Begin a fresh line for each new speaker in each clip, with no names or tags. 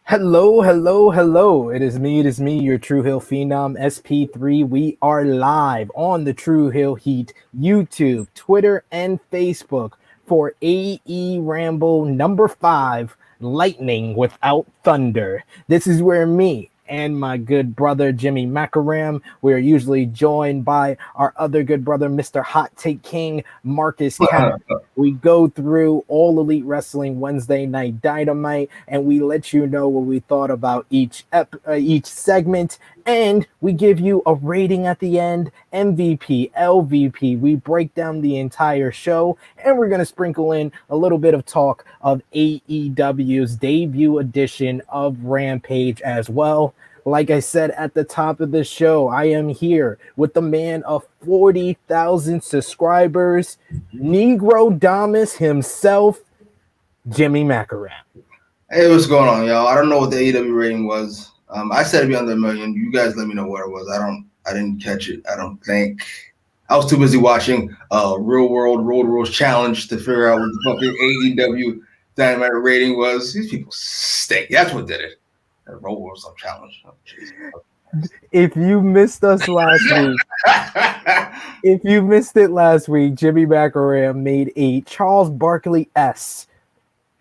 Hello, hello, hello. It is me, your True Hill Phenom SP3. We are live on the True Hill Heat YouTube, Twitter, and Facebook for AEWramble number 5, Lightning Without Thunder. This is where me and my good brother Jimmy Macram, we are usually joined by our other good brother, Mr. Hot Take King, Marcus Kemp. We go through all Elite Wrestling Wednesday Night Dynamite, and we let you know what we thought about each segment, and we give you a rating at the end, MVP, LVP. We break down the entire show, and we're going to sprinkle in a little bit of talk of AEW's debut edition of Rampage as well. Like I said at the top of the show, I am here with the man of 40,000 subscribers, Negro Damas himself, Jimmy Macram.
Hey, what's going on, y'all? I don't know what the AEW rating was. I said it'd be under 1 million. You guys let me know what it was. I didn't catch it. I don't think. I was too busy watching Real World Road Rules Challenge to figure out what the fucking AEW Dynamite rating was. These people stink. That's what did it. That Road Rules Challenge. Oh,
if you missed us last week, if you missed it last week, Jimmy Macram made a Charles Barkley-esque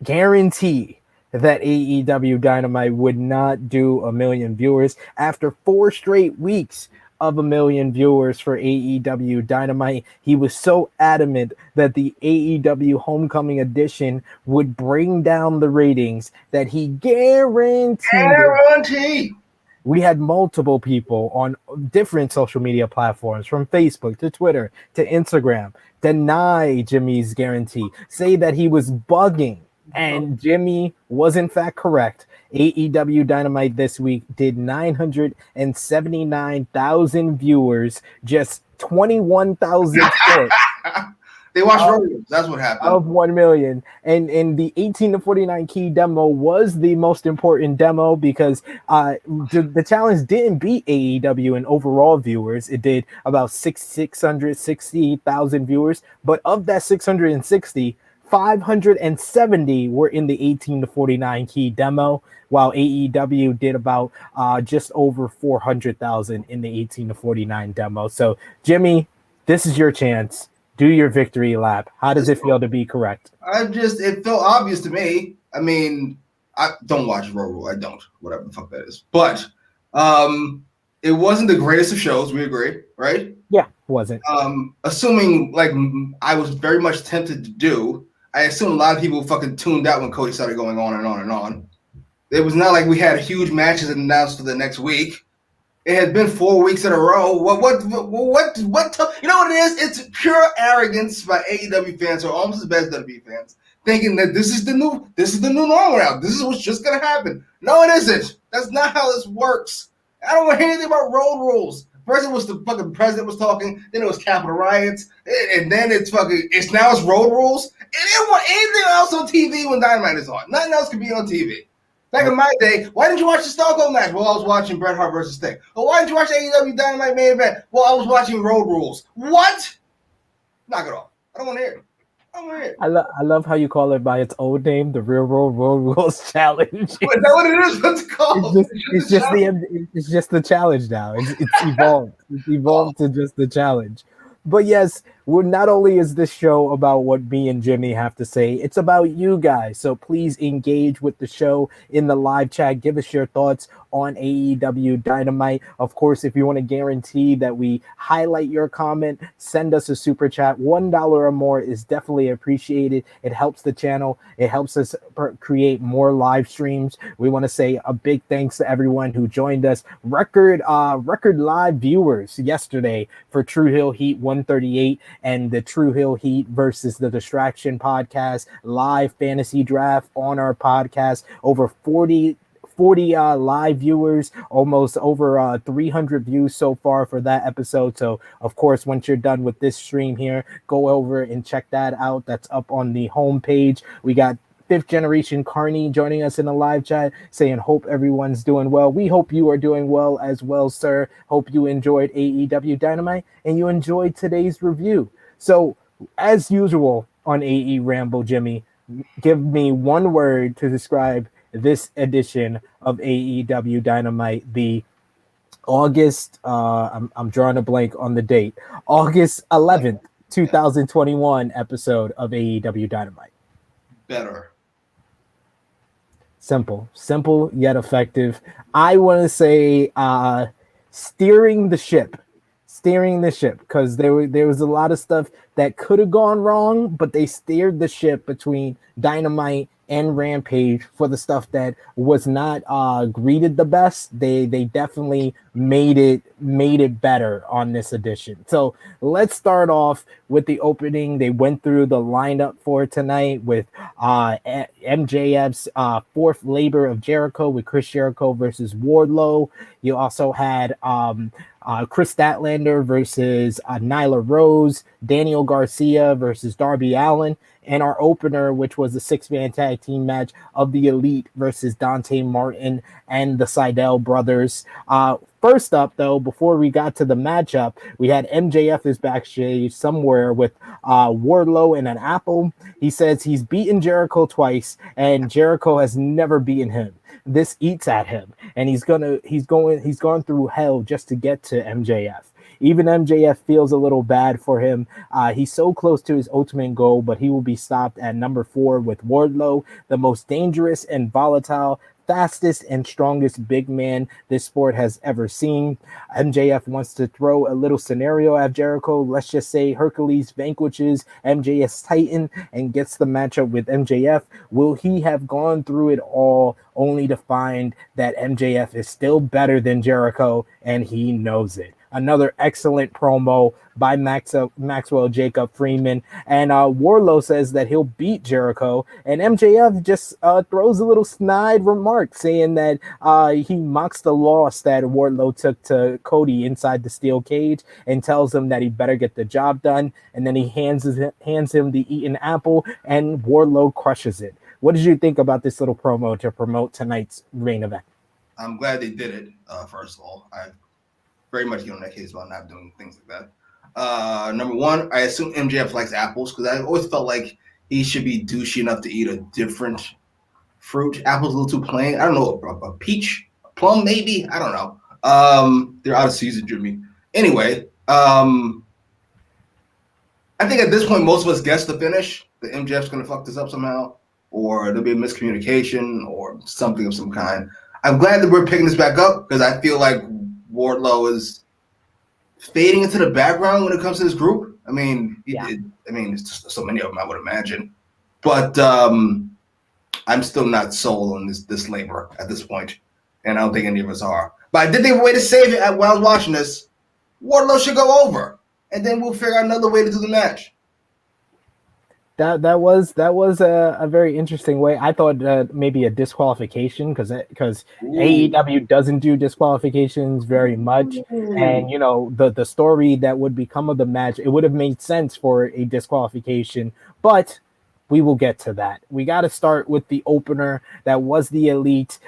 guarantee that AEW Dynamite would not do 1 million viewers after 4 straight weeks of 1 million viewers for AEW Dynamite. He was so adamant that the AEW Homecoming edition would bring down the ratings that he guaranteed. We had multiple people on different social media platforms, from Facebook to Twitter to Instagram, deny Jimmy's guarantee, say that he was bugging. And Jimmy was in fact correct. AEW Dynamite this week did 979,000 viewers, just 21,000 hits.
They watched Road. That's what happened.
Of 1 million. And the 18 to 49 key demo was the most important demo because the challenge didn't beat AEW in overall viewers. It did about 660,000 viewers. But of that 660, 570 were in the 18 to 49 key demo, while AEW did about just over 400,000 in the 18 to 49 demo. So, Jimmy, this is your chance. Do your victory lap. How does it feel to be correct?
It felt obvious to me. I mean, I don't watch Road Rule. I don't. Whatever the fuck that is. But it wasn't the greatest of shows. We agree, right?
Yeah, wasn't.
Assuming, like, I was very much tempted to do, I assume a lot of people fucking tuned out when Cody started going on and on and on. It was not like we had huge matches announced for the next week. It had been 4 weeks in a row. What? You know what it is? It's pure arrogance by AEW fans, or almost as bad as WWE fans, thinking that this is the new normal now. This is what's just gonna happen. No, it isn't. That's not how this works. I don't want to hear anything about Road Rules. First it was the fucking president was talking, then it was Capitol Riots, and then it's Road Rules. And they don't want anything else on TV when Dynamite is on. Nothing else can be on TV. Back in my day, why didn't you watch the Stone Cold match? Well, I was watching Bret Hart versus Sting. Well, why didn't you watch the AEW Dynamite main event? Well, I was watching Road Rules. What? Knock it off. I don't want to hear it.
I love how you call it by its old name, the Real World Road Rules Challenge.
Is that what it is? What's it called?
It's just the challenge now. It's evolved. It's evolved to just the challenge. But yes, not only is this show about what me and Jimmy have to say, it's about you guys. So please engage with the show in the live chat. Give us your thoughts on AEW Dynamite. Of course, if you want to guarantee that we highlight your comment, send us a super chat. $1 or more is definitely appreciated. It helps the channel. It helps us create more live streams. We want to say a big thanks to everyone who joined us. Record live viewers yesterday for True Hill Heat 138 and the True Hill Heat versus the Distraction podcast live fantasy draft on our podcast. Over 40 live viewers, almost over 300 views so far for that episode. So of course, once you're done with this stream here, go over and check that out. That's up on the homepage. We got Fifth Generation Carney joining us in the live chat, saying hope everyone's doing well. We hope you are doing well as well, sir. Hope you enjoyed AEW Dynamite and you enjoyed today's review. So as usual on AEWramble, Jimmy, give me one word to describe this edition of AEW Dynamite, the August, I'm drawing a blank on the date, August 11th, 2021 episode of AEW Dynamite.
Better.
Simple yet effective. I want to say steering the ship, because there was a lot of stuff that could have gone wrong, but they steered the ship between Dynamite and Rampage for the stuff that was not greeted the best. They definitely made it better on this edition. So let's start off with the opening. They went through the lineup for tonight with MJF's fourth Labour of Jericho with Chris Jericho versus Wardlow. You also had Chris Statlander versus Nyla Rose, Daniel Garcia versus Darby Allin, and our opener, which was the six-man tag team match of the Elite versus Dante Martin and the Sydal brothers. First up, though, before we got to the matchup, we had MJF is backstage somewhere with Wardlow and an apple. He says he's beaten Jericho twice, and Jericho has never beaten him. This eats at him, and he's gone through hell just to get to MJF. Even MJF feels a little bad for him. He's so close to his ultimate goal, but he will be stopped at number 4 with Wardlow, the most dangerous and volatile, fastest and strongest big man this sport has ever seen. MJF wants to throw a little scenario at Jericho. Let's just say Hercules vanquishes MJF's Titan and gets the matchup with MJF. Will he have gone through it all only to find that MJF is still better than Jericho and he knows it? Another excellent promo by Maxwell Jacob Freeman. And Wardlow says that he'll beat Jericho. And MJF just throws a little snide remark saying that he mocks the loss that Wardlow took to Cody inside the steel cage and tells him that he better get the job done. And then he hands him the eaten apple, and Wardlow crushes it. What did you think about this little promo to promote tonight's main event?
I'm glad they did it, first of all. I very much get on that case about not doing things like that. Number one, I assume MJF likes apples because I always felt like he should be douchey enough to eat a different fruit. Apple's a little too plain. I don't know, a peach, a plum maybe? I don't know. They're out of season, Jimmy. Anyway, I think at this point, most of us guessed the finish. That MJF's going to fuck this up somehow, or there'll be a miscommunication or something of some kind. I'm glad that we're picking this back up because I feel like Wardlow is fading into the background when it comes to this group. I mean, it's just so many of them, I would imagine. But I'm still not sold on this labor at this point, and I don't think any of us are. But I did think of a way to save it while I was watching this. Wardlow should go over, and then we'll figure out another way to do the match.
That was a very interesting way. I thought maybe a disqualification because AEW doesn't do disqualifications very much, and you know the story that would become of the match, it would have made sense for a disqualification, but we will get to that. We got to start with the opener that was the Elite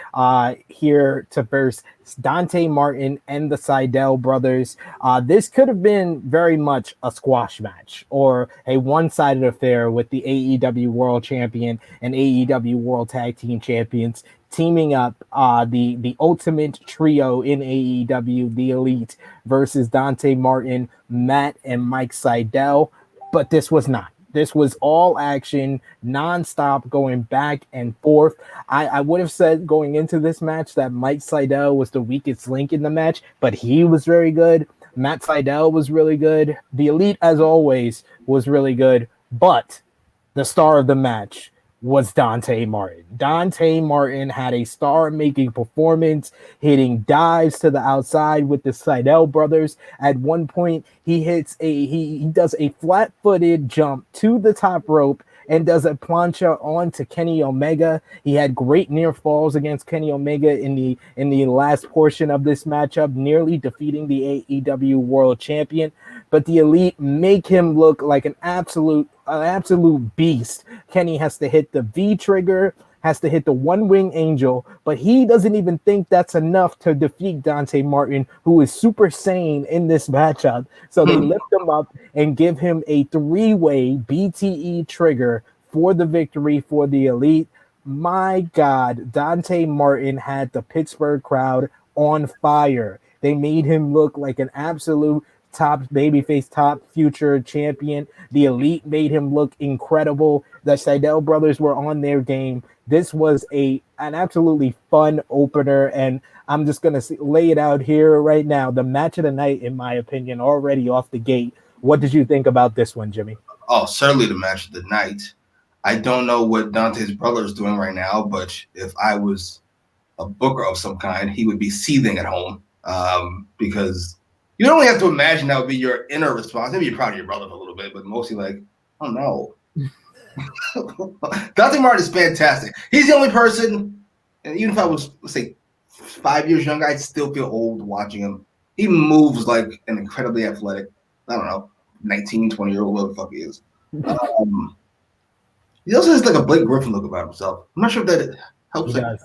here to verse Dante Martin and the Sydal brothers. This could have been very much a squash match or a one-sided affair with the AEW World Champion and AEW World Tag Team Champions teaming up, the ultimate trio in AEW, the Elite, versus Dante Martin, Matt, and Mike Sydal. But this was not. This was all action, nonstop, going back and forth. I would have said going into this match that Mike Sydal was the weakest link in the match, but he was very good. Matt Sydal was really good. The Elite, as always, was really good. But the star of the match was Dante Martin. Dante Martin had a star-making performance, hitting dives to the outside with the Sydal brothers. At one point, he does a flat-footed jump to the top rope and does a plancha onto Kenny Omega. He had great near falls against Kenny Omega in the last portion of this matchup, nearly defeating the AEW World Champion. But the Elite make him look like an absolute beast. Kenny has to hit the V trigger, has to hit the one-wing angel, but he doesn't even think that's enough to defeat Dante Martin, who is super sane in this matchup. So they lift him up and give him a 3-way BTE trigger for the victory for the Elite. My God, Dante Martin had the Pittsburgh crowd on fire. They made him look like an absolute top babyface, top future champion. The Elite made him look incredible. The Sydal brothers were on their game. This was an absolutely fun opener, and I'm just gonna lay it out here right now. The match of the night, in my opinion, already off the gate. What did you think about this one, Jimmy?
Oh, certainly the match of the night. I don't know what Dante's brother is doing right now, but if I was a booker of some kind, he would be seething at home because you only have to imagine that would be your inner response. Maybe you're proud of your brother for a little bit, but mostly like, oh no. Dante Martin is fantastic. He's the only person, and even if I was, let's say, 5 years younger, I'd still feel old watching him. He moves like an incredibly athletic, I don't know, 19, 20-year-old, whatever the fuck he is. He also has like a Blake Griffin look about himself. I'm not sure if that helps him.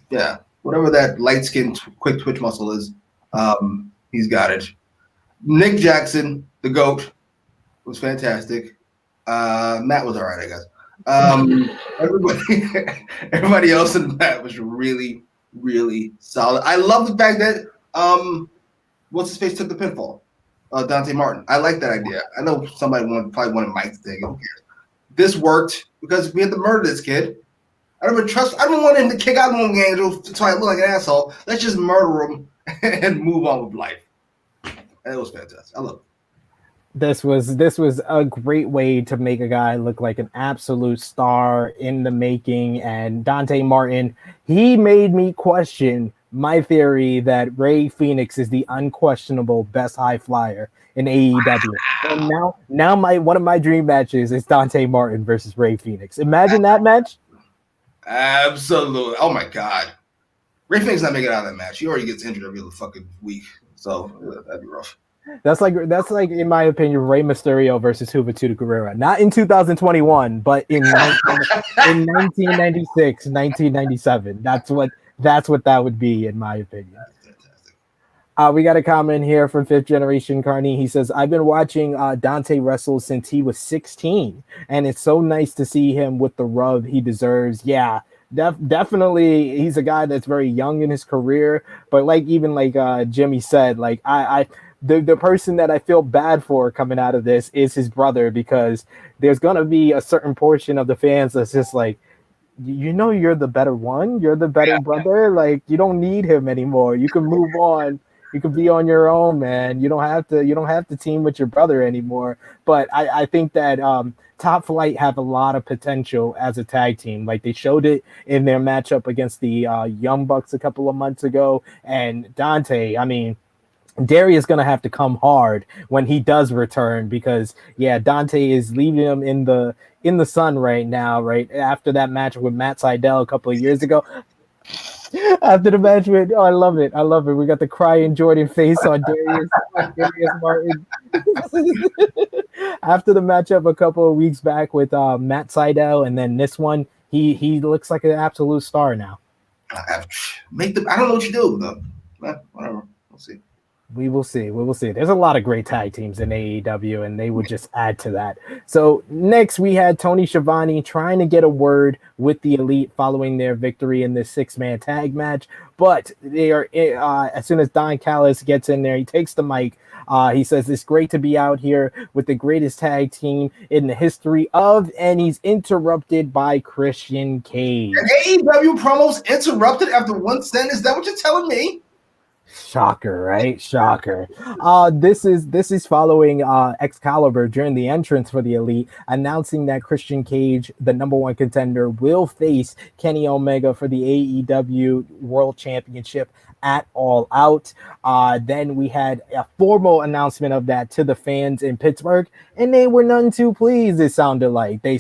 Yeah, whatever that light-skinned, quick twitch muscle is, he's got it. Nick Jackson, the GOAT, was fantastic. Matt was all right, I guess. Everybody else in that was really, really solid. I love the fact that what's his face took the pinfall. Dante Martin. I like that idea. I know somebody probably wanted Mike to take it. Who cares? This worked because we had to murder this kid. I don't want him to kick out one angel so I look like an asshole. Let's just murder him and move on with life. And it was fantastic. I love it.
This was a great way to make a guy look like an absolute star in the making. And Dante Martin, he made me question my theory that Rey Fenix is the unquestionable best high flyer in AEW. And now one of my dream matches is Dante Martin versus Rey Fenix. Imagine that match.
Absolutely. Oh my God. Rey Fenix not making it out of that match. He already gets injured every other fucking week. So that'd be rough.
That's like in my opinion, Rey Mysterio versus Juventud Guerrera. Not in 2021, but in 1996, 1997. That's what that would be, in my opinion. We got a comment here from Fifth Generation Carney. He says, I've been watching Dante wrestle since he was 16, and it's so nice to see him with the rub he deserves. Yeah, definitely. He's a guy that's very young in his career, but like Jimmy said, like the person that I feel bad for coming out of this is his brother, because there's going to be a certain portion of the fans that's just like, you're the better one. You're the better brother. Like, you don't need him anymore. You can move on. You can be on your own, man. You don't have to team with your brother anymore. But I think that Top Flight have a lot of potential as a tag team. Like, they showed it in their matchup against the Young Bucks a couple of months ago. And Dante, I mean, Darius going to have to come hard when he does return, because Dante is leaving him in the sun right now, right after that match with Matt Sydal a couple of years ago. After the match with, I love it. We got the crying Jordan face on Darius Martin. After the matchup a couple of weeks back with Matt Sydal, and then this one, he looks like an absolute star now.
I don't know what you do though. Whatever, we'll see.
We will see. There's a lot of great tag teams in AEW, and they would just add to that. So next, we had Tony Schiavone trying to get a word with the Elite following their victory in this 6-man tag match. But they are as soon as Don Callis gets in there, he takes the mic. He says it's great to be out here with the greatest tag team in the history of, and he's interrupted by Christian Cage.
AEW promos interrupted after one sentence. Is that what you're telling me?
Shocker, right? Shocker. This is following Excalibur during the entrance for the Elite, announcing that Christian Cage, the number one contender, will face Kenny Omega for the AEW World Championship at All Out. Then we had a formal announcement of that to the fans in Pittsburgh, and they were none too pleased. It sounded like they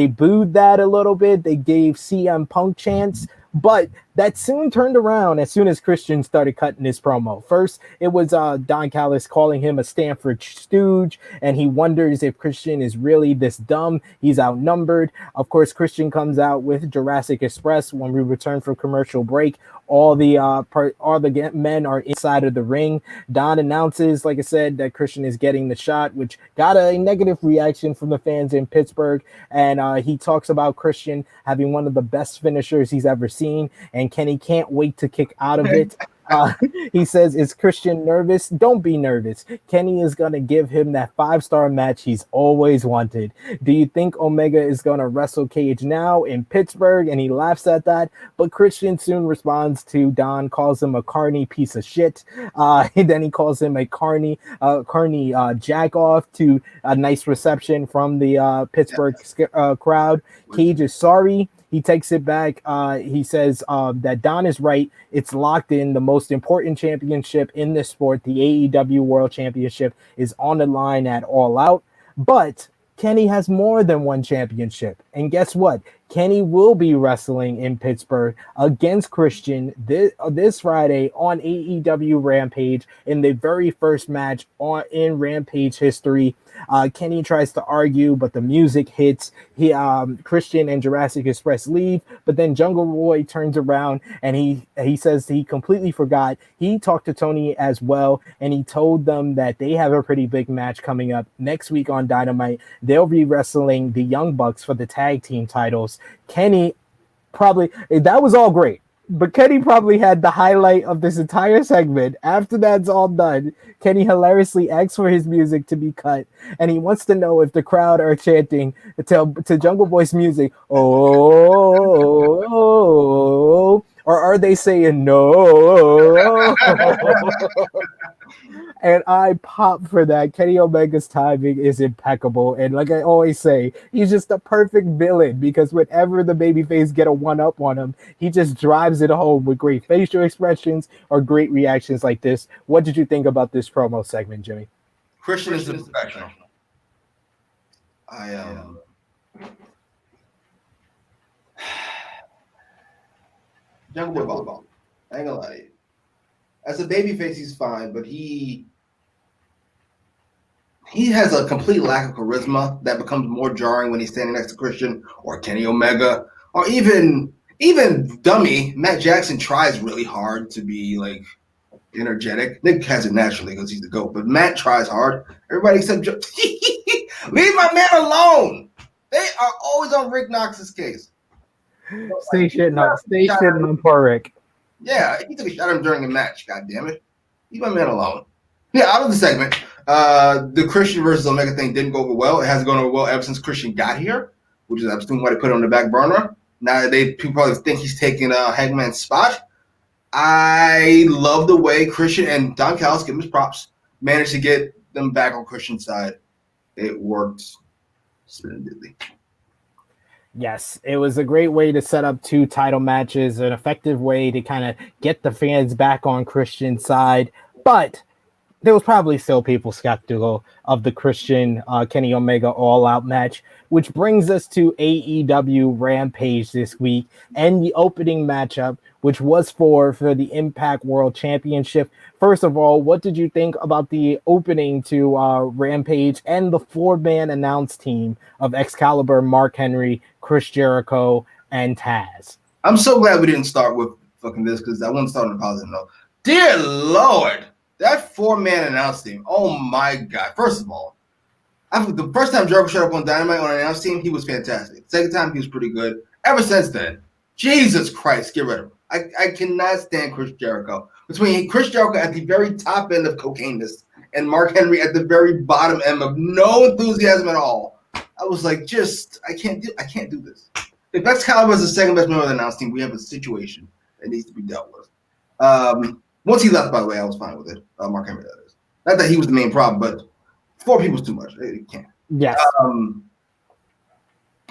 booed that a little bit. They gave CM Punk chants. But that soon turned around as soon as Christian started cutting his promo. First, it was Don Callis calling him a Stanford stooge, and he wonders if Christian is really this dumb. He's outnumbered. Of course, Christian comes out with Jurassic Express when we return from commercial break. All the men are inside of the ring. Don announces, like I said, that Christian is getting the shot, which got a negative reaction from the fans in Pittsburgh. And he talks about Christian having one of the best finishers he's ever seen, and Kenny can't wait to kick out of it. He says, is Christian nervous? Don't be nervous. Kenny is going to give him that 5-star match he's always wanted. Do you think Omega is going to wrestle Cage now in Pittsburgh? And he laughs at that. But Christian soon responds to Don, calls him a carny piece of shit. And then he calls him a carny jack off, to a nice reception from the Pittsburgh crowd. Cage is sorry. He takes it back. He says that Don is right. It's locked in. The most important championship in this sport, the AEW World Championship, is on the line at All Out. But Kenny has more than one championship. And guess what? Kenny will be wrestling in Pittsburgh against Christian this Friday on AEW Rampage in the very first match in Rampage history. Kenny tries to argue, but the music hits. Christian and Jurassic Express leave, but then Jungle Boy turns around and he says he completely forgot. He talked to Tony as well, and he told them that they have a pretty big match coming up next week on Dynamite. They'll be wrestling the Young Bucks for the tag team titles. Kenny that was all great, but Kenny probably had the highlight of this entire segment. After that's all done, Kenny hilariously asks for his music to be cut, and he wants to know if the crowd are chanting to Jungle Boy's music, oh, or are they saying no? And I pop for that. Kenny Omega's timing is impeccable. And like I always say, he's just the perfect villain, because whenever the babyface get a one-up on him, he just drives it home with great facial expressions or great reactions like this. What did you think about this promo segment, Jimmy?
Christian is a professional. Jungle Boy Ball. I ain't gonna lie to you. As a babyface, he's fine, but he has a complete lack of charisma that becomes more jarring when he's standing next to Christian or Kenny Omega, or even dummy Matt Jackson tries really hard to be like energetic. Nick has it naturally because he's the GOAT, but Matt tries hard. Everybody except leave my man alone. They are always on Rick Knox's case.
Stay shitting on poor Rick.
Yeah, he took a shot at him during the match. God damn it. Leave my man alone. Yeah, out of the segment, the Christian versus Omega thing didn't go over well. It hasn't gone over well ever since Christian got here, which is I assume why they put it on the back burner. Now people probably think he's taking Hangman's spot. I love the way Christian and Don Callis, give him his props, managed to get them back on Christian's side. It worked splendidly.
Yes, it was a great way to set up 2 title matches, an effective way to kind of get the fans back on Christian's side. But there was probably still people skeptical of the Christian Kenny Omega All Out match, which brings us to AEW Rampage this week and the opening matchup, which was for the Impact World Championship. First of all, what did you think about the opening to Rampage and the 4-man announce team of Excalibur, Mark Henry, Chris Jericho, and Taz?
I'm so glad we didn't start with fucking this, because I want to start on a positive note. Dear Lord, that 4-man announce team. Oh my God. First of all, the first time Jericho showed up on Dynamite on an announce team, he was fantastic. Second time, he was pretty good. Ever since then, Jesus Christ, get rid of him. I cannot stand Chris Jericho. Between Chris Jericho at the very top end of cocaineness and Mark Henry at the very bottom end of no enthusiasm at all, I was like, I can't do this. If Excalibur is the second best member of the announce team, we have a situation that needs to be dealt with. Once he left, by the way, I was fine with it. Mark Henry, that is. Not that he was the main problem, but 4 people's too much. It can't.
Yes.
And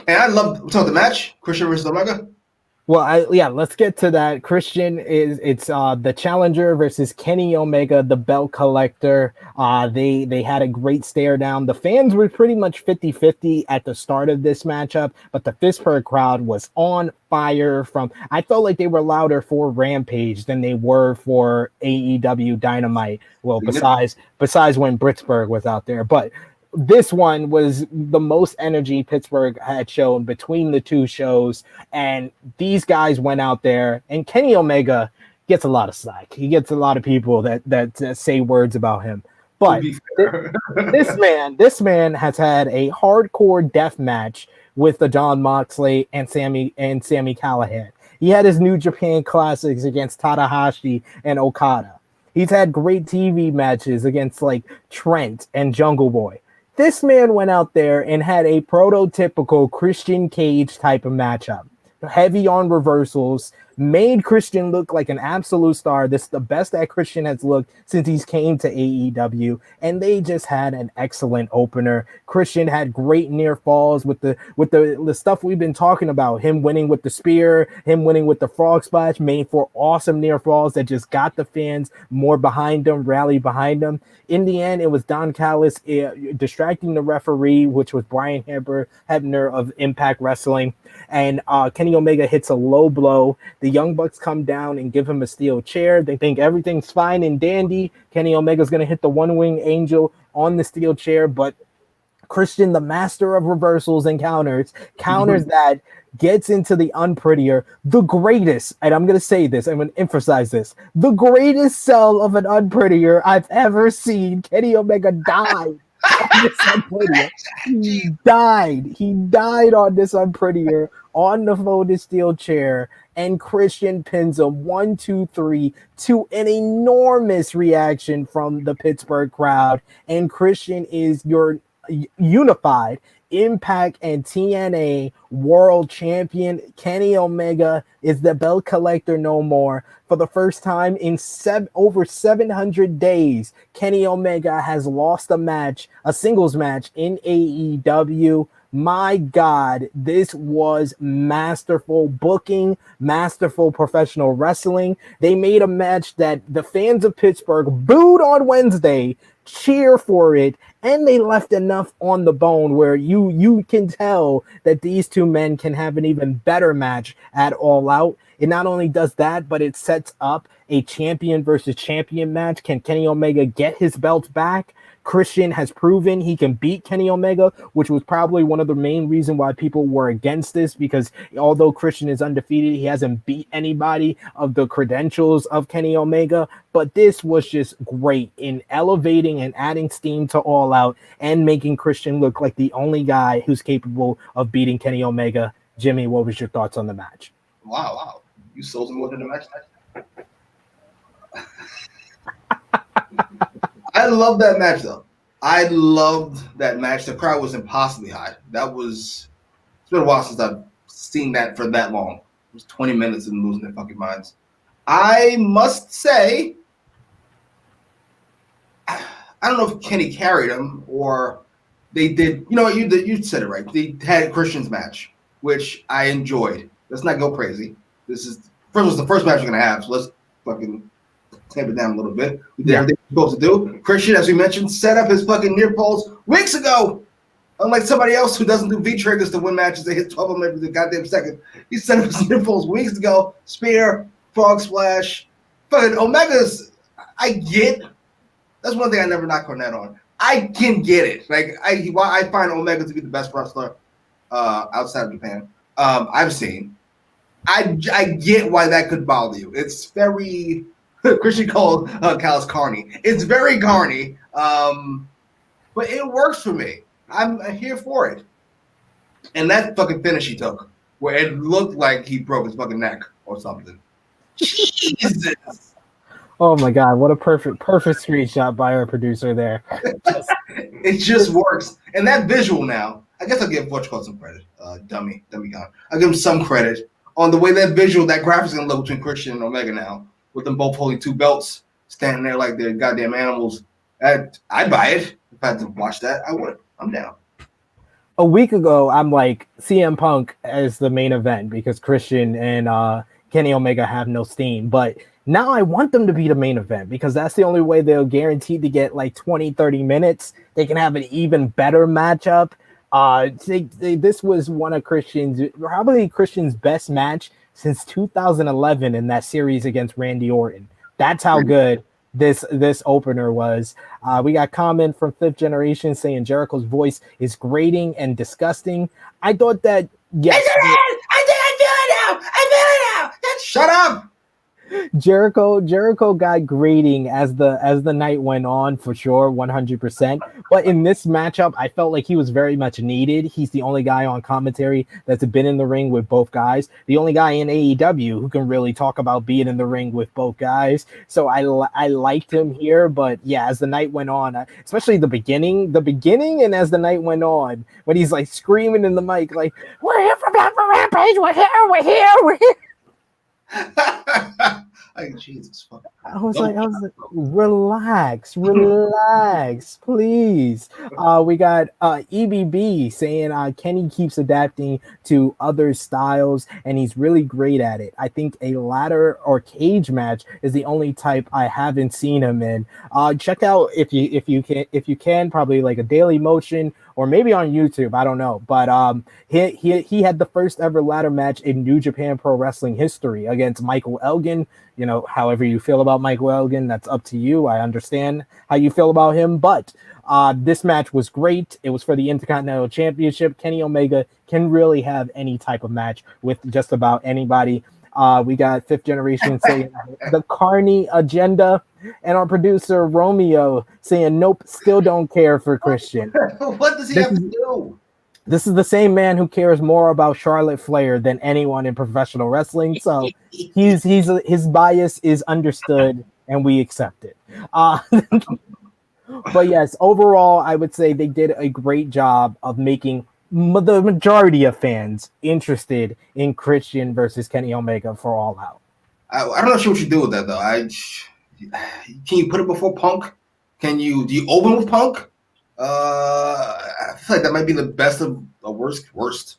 I love the match, Christian versus Omega.
Let's get to that. Christian it's the challenger versus Kenny Omega, the belt collector. They had a great stare down. The fans were pretty much 50-50 at the start of this matchup, but the Pittsburgh crowd was on fire. I felt like they were louder for Rampage than they were for AEW Dynamite. Well, besides when Pittsburgh was out there, but this one was the most energy Pittsburgh had shown between the two shows, and these guys went out there, and Kenny Omega gets a lot of slack. He gets a lot of people that say words about him. But this man has had a hardcore death match with the Jon Moxley and Sami Callihan. He had his New Japan Classics against Tanahashi and Okada. He's had great TV matches against like Trent and Jungle Boy. This man went out there and had a prototypical Christian Cage type of matchup. Heavy on reversals, made Christian look like an absolute star. This is the best that Christian has looked since he's came to AEW, and they just had an excellent opener. Christian had great near falls with the stuff we've been talking about. Him winning with the spear, him winning with the frog splash, made for awesome near falls that just got the fans more behind him, rally behind him. In the end, it was Don Callis distracting the referee, which was Brian Hebner of Impact Wrestling, and Kenny Omega hits a low blow. The Young Bucks come down and give him a steel chair. They think everything's fine and dandy. Kenny Omega's going to hit the one-wing angel on the steel chair, but Christian, the master of reversals and counters that, gets into the unprettier, the greatest, and I'm going to say this, I'm going to emphasize this, the greatest sell of an unprettier I've ever seen. Kenny Omega died on this unprettier. He died on this unprettier on the folded steel chair, and Christian pins him 1, 2, 3 to an enormous reaction from the Pittsburgh crowd, and Christian is your unified Impact and TNA world champion. Kenny Omega is the belt collector no more. For the first time in over 700 days, Kenny Omega has lost a singles match in AEW. My God, this was masterful booking, masterful professional wrestling. They made a match that the fans of Pittsburgh booed on Wednesday, cheer for it, and they left enough on the bone where you can tell that these two men can have an even better match at All Out. It not only does that, but it sets up a champion versus champion match. Can Kenny Omega get his belt back? Christian has proven he can beat Kenny Omega, which was probably one of the main reasons why people were against this, because although Christian is undefeated, he hasn't beat anybody of the credentials of Kenny Omega. But this was just great in elevating and adding steam to All Out and making Christian look like the only guy who's capable of beating Kenny Omega. Jimmy, what was your thoughts on the match?
Wow. You sold some more in the match. I love that match, though. I loved that match. The crowd was impossibly high. It's been a while since I've seen that for that long. It was 20 minutes and losing their fucking minds. I must say, I don't know if Kenny carried him or they did. You know what? You said it right. They had Christian's match, which I enjoyed. Let's not go crazy. This was the first match we're going to have, so let's fucking tamp it down a little bit. We did everything we're supposed to do. Christian, as we mentioned, set up his fucking near falls weeks ago. Unlike somebody else who doesn't do V-triggers to win matches, they hit 12 of them every goddamn second. He set up his near falls weeks ago. Spear, frog splash. Fucking Omega's, I get. That's one thing I never knock Cornette on. I can get it. Like, I find Omega to be the best wrestler outside of Japan I've seen. I get why that could bother you. It's very... Christian called Callis carny. It's very carny, but it works for me. I'm here for it. And that fucking finish he took, where it looked like he broke his fucking neck or something. Jesus.
Oh my God, what a perfect screenshot by our producer there.
It just works. And that visual now, I guess I'll give Butchko some credit. Dummy gone. I'll give him some credit on the way that graphics gonna look between Christian and Omega now, with them both holding two belts, standing there like they're goddamn animals. I'd buy it. If I had to watch that, I would. I'm down.
a week ago, I'm like CM Punk as the main event because Christian and Kenny Omega have no steam. But now I want them to be the main event because that's the only way they'll guaranteed to get like 20, 30 minutes. They can have an even better matchup. This was one of probably Christian's best match since 2011 in that series against Randy Orton. That's how good this opener was. We got comment from Fifth Generation saying Jericho's voice is grating and disgusting. I thought that yes,
I feel it now. I feel it now. Shut up.
Jericho got grating as the night went on for sure, 100%. But in this matchup, I felt like he was very much needed. He's the only guy on commentary that's been in the ring with both guys. The only guy in AEW who can really talk about being in the ring with both guys. So I liked him here. But yeah, as the night went on, especially the beginning, and as the night went on, when he's like screaming in the mic, like, "We're here for Rampage. We're here."
Like, Jesus fuck.
I was like, relax, please. We got EBB saying Kenny keeps adapting to other styles and he's really great at it. I think a ladder or cage match is the only type I haven't seen him in. Check out if you can probably like a Daily Motion or maybe on YouTube, I don't know. But he had the first ever ladder match in New Japan Pro Wrestling history against Michael Elgin. You know, however you feel about Michael Elgin, that's up to you. I understand how you feel about him, but this match was great. It was for the Intercontinental Championship. Kenny Omega can really have any type of match with just about anybody. We got Fifth Generation saying the Carney agenda, and our producer Romeo saying nope, still don't care for Christian.
What does he have to do?
This is the same man who cares more about Charlotte Flair than anyone in professional wrestling. So his bias is understood and we accept it. But yes, overall, I would say they did a great job of making the majority of fans interested in Christian versus Kenny Omega for All Out.
I'm not sure what you do with that though. Can you put it before Punk? Do you open with Punk? I feel like that might be the best of the worst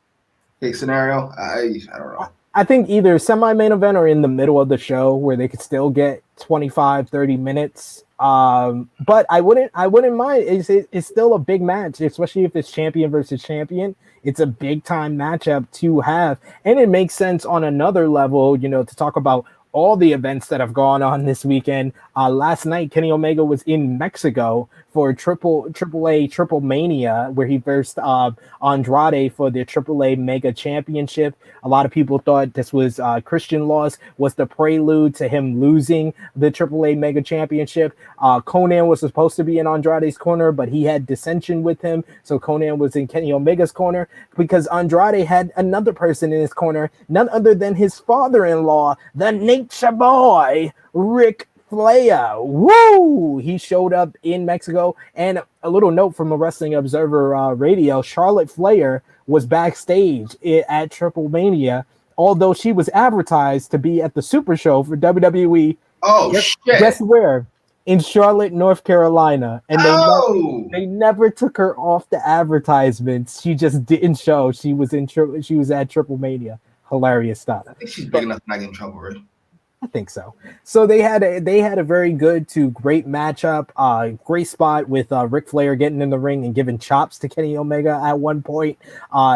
case scenario. I don't know.
I think either semi-main event or in the middle of the show where they could still get 25, 30 minutes. But I wouldn't mind. It's still a big match, especially if it's champion versus champion. It's a big time matchup to have. And it makes sense on another level, to talk about all the events that have gone on this weekend. Last night, Kenny Omega was in Mexico for Triple Mania, where he versed Andrade for the AAA Mega Championship. A lot of people thought this was Christian loss was the prelude to him losing the AAA Mega Championship. Conan was supposed to be in Andrade's corner, but he had dissension with him, so Conan was in Kenny Omega's corner because Andrade had another person in his corner, none other than his father-in-law, the Nature Boy, Ric Flair. Woo! He showed up in Mexico. And a little note from a Wrestling Observer Radio, Charlotte Flair was backstage at Triple Mania, although she was advertised to be at the Super Show for WWE.
Oh, shit.
Guess where? In Charlotte, North Carolina. And they never took her off the advertisements. She just didn't show. She was at Triple Mania. Hilarious stuff.
I think she's big enough to not get in trouble, right?
I think so. So they had a very good to great matchup. Great spot with Ric Flair getting in the ring and giving chops to Kenny Omega at one point.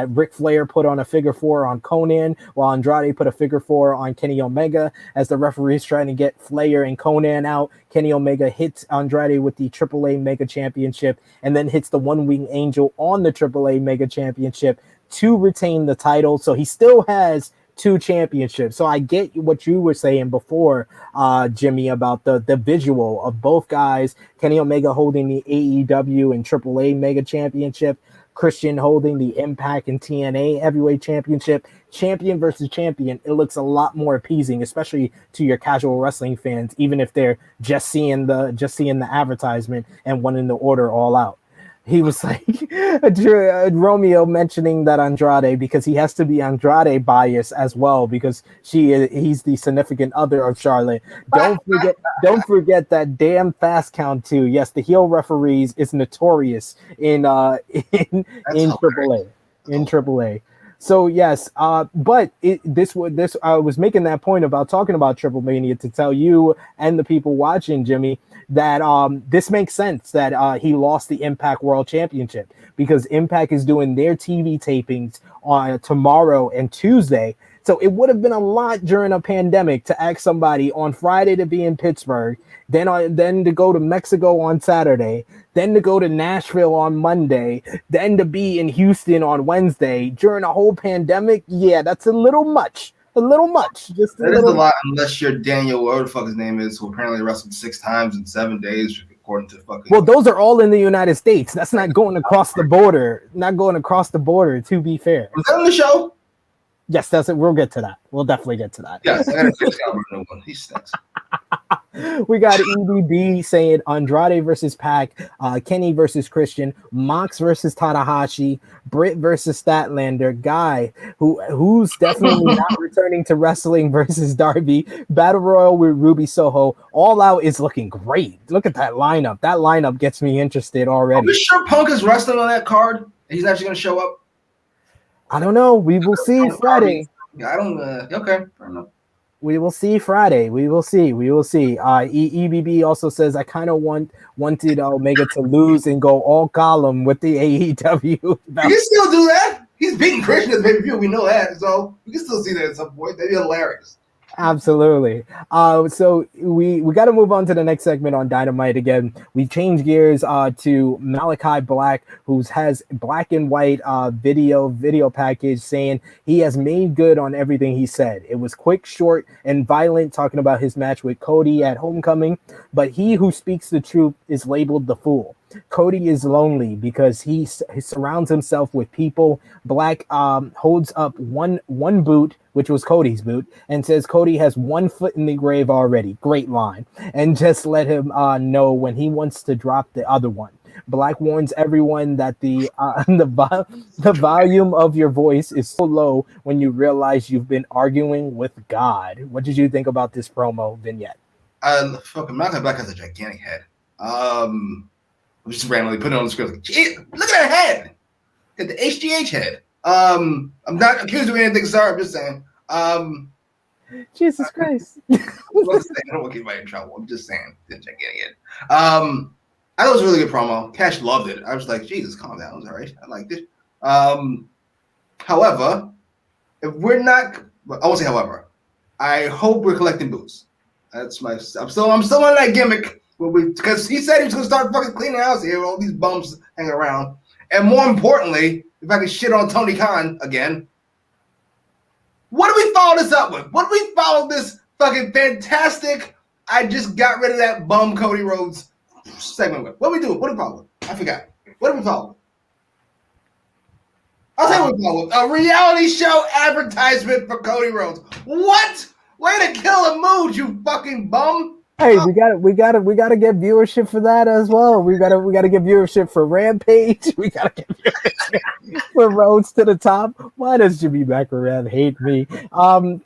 Ric Flair put on a figure four on Conan, while Andrade put a figure four on Kenny Omega. As the referee's trying to get Flair and Conan out, Kenny Omega hits Andrade with the AAA Mega Championship and then hits the One Wing Angel on the AAA Mega Championship to retain the title. So he still has 2 championships. So I get what you were saying before, Jimmy, about the visual of both guys. Kenny Omega holding the AEW and AAA Mega Championship, Christian holding the Impact and TNA Heavyweight Championship. Champion versus champion, it looks a lot more appeasing, especially to your casual wrestling fans, even if they're just seeing the advertisement and wanting to order All Out. He was like Romeo mentioning that Andrade because he has to be Andrade biased as well because he's the significant other of Charlotte. Don't forget that damn fast count too. Yes, the heel referees is notorious in AAA. in AAA. So yes, but this I was making that point about talking about Triple Mania to tell you and the people watching, Jimmy, that this makes sense that he lost the Impact World Championship because Impact is doing their TV tapings on tomorrow and Tuesday. So it would have been a lot during a pandemic to ask somebody on Friday to be in Pittsburgh, then to go to Mexico on Saturday, then to go to Nashville on Monday, then to be in Houston on Wednesday during a whole pandemic. Yeah, that's a little much. A little much. Just
that is a lot, unless you're Daniel, whatever the fuck his name is, who apparently wrestled 6 times in 7 days, according to fucking.
Well, those are all in the United States. That's not going across the border. Not going across the border. To be fair.
Was that on the show?
Yes, that's it. We'll get to that. We'll definitely get to that.
Yes, I got a Chris Jericho one. He stinks.
We got EDB saying Andrade versus Pac, Kenny versus Christian, Mox versus Tanahashi, Britt versus Statlander, Guy, who's definitely not returning to wrestling versus Darby, Battle Royal with Ruby Soho. All Out is looking great. Look at that lineup. That lineup gets me interested already.
Are you sure Punk is wrestling on that card? He's actually going to show up?
I don't know. We will see Friday.
I don't. Okay, fair enough.
We will see Friday. We will see. EBB also says I kind of wanted Omega to lose and go all column with the AEW.
You can still do that. He's beating Christian at the pay-per-view. We know that, so we can still see that at some point. That'd be hilarious.
Absolutely. So we got to move on to the next segment on Dynamite again. We change gears to Malachi Black, who has black and white video package saying he has made good on everything he said. It was quick, short, and violent, talking about his match with Cody at Homecoming. But he who speaks the truth is labeled the fool. Cody is lonely because he surrounds himself with people. Black holds up one boot, which was Cody's boot, and says Cody has 1 foot in the grave already. Great line. And just let him know when he wants to drop the other one. Black warns everyone that the volume of your voice is so low when you realize you've been arguing with God. What did you think about this promo vignette?
Fucking Malachi Black has a gigantic head. Just randomly put it on the script. Like, look at that head. At the HGH head. I'm not accused of anything, sorry. I'm just saying.
Jesus Christ.
I don't want to get anybody in trouble. I'm just saying. The gigantic head. I thought it was a really good promo. Cash loved it. I was like, Jesus, calm down. It was all right. I liked it. However, if we're not, I won't say however. I hope we're collecting booze. That's my. I'm still on that gimmick. Because he said he was going to start fucking cleaning house here with all these bums hanging around. And more importantly, if I can shit on Tony Khan again, what do we follow this up with? What do we follow this fucking fantastic, I just got rid of that bum Cody Rhodes segment with? What do we do? What do we follow with? I forgot. What do we follow with? I'll tell you what we follow with. A reality show advertisement for Cody Rhodes. What? Way to kill a mood, you fucking bum.
Hey, we gotta get viewership for that as well. We gotta get viewership for Rampage. We gotta get viewership for Roads to the Top. Why does Jimmy Macram hate me?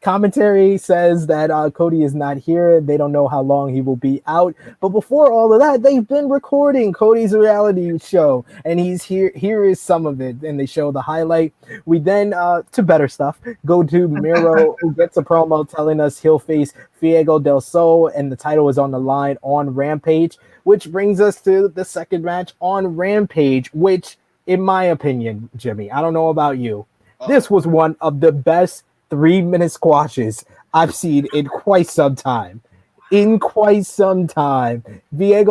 Commentary says that Cody is not here. They don't know how long he will be out. But before all of that, they've been recording Cody's reality show, and he's here. Here is some of it, and they show the highlight. We then, to better stuff, go to Miro, who gets a promo telling us he'll face Fuego del Sol, and the title is on the line on Rampage, which brings us to the second match on Rampage, which, in my opinion, Jimmy, I don't know about you, this was one of the best 3-minute squashes I've seen in quite some time. Diego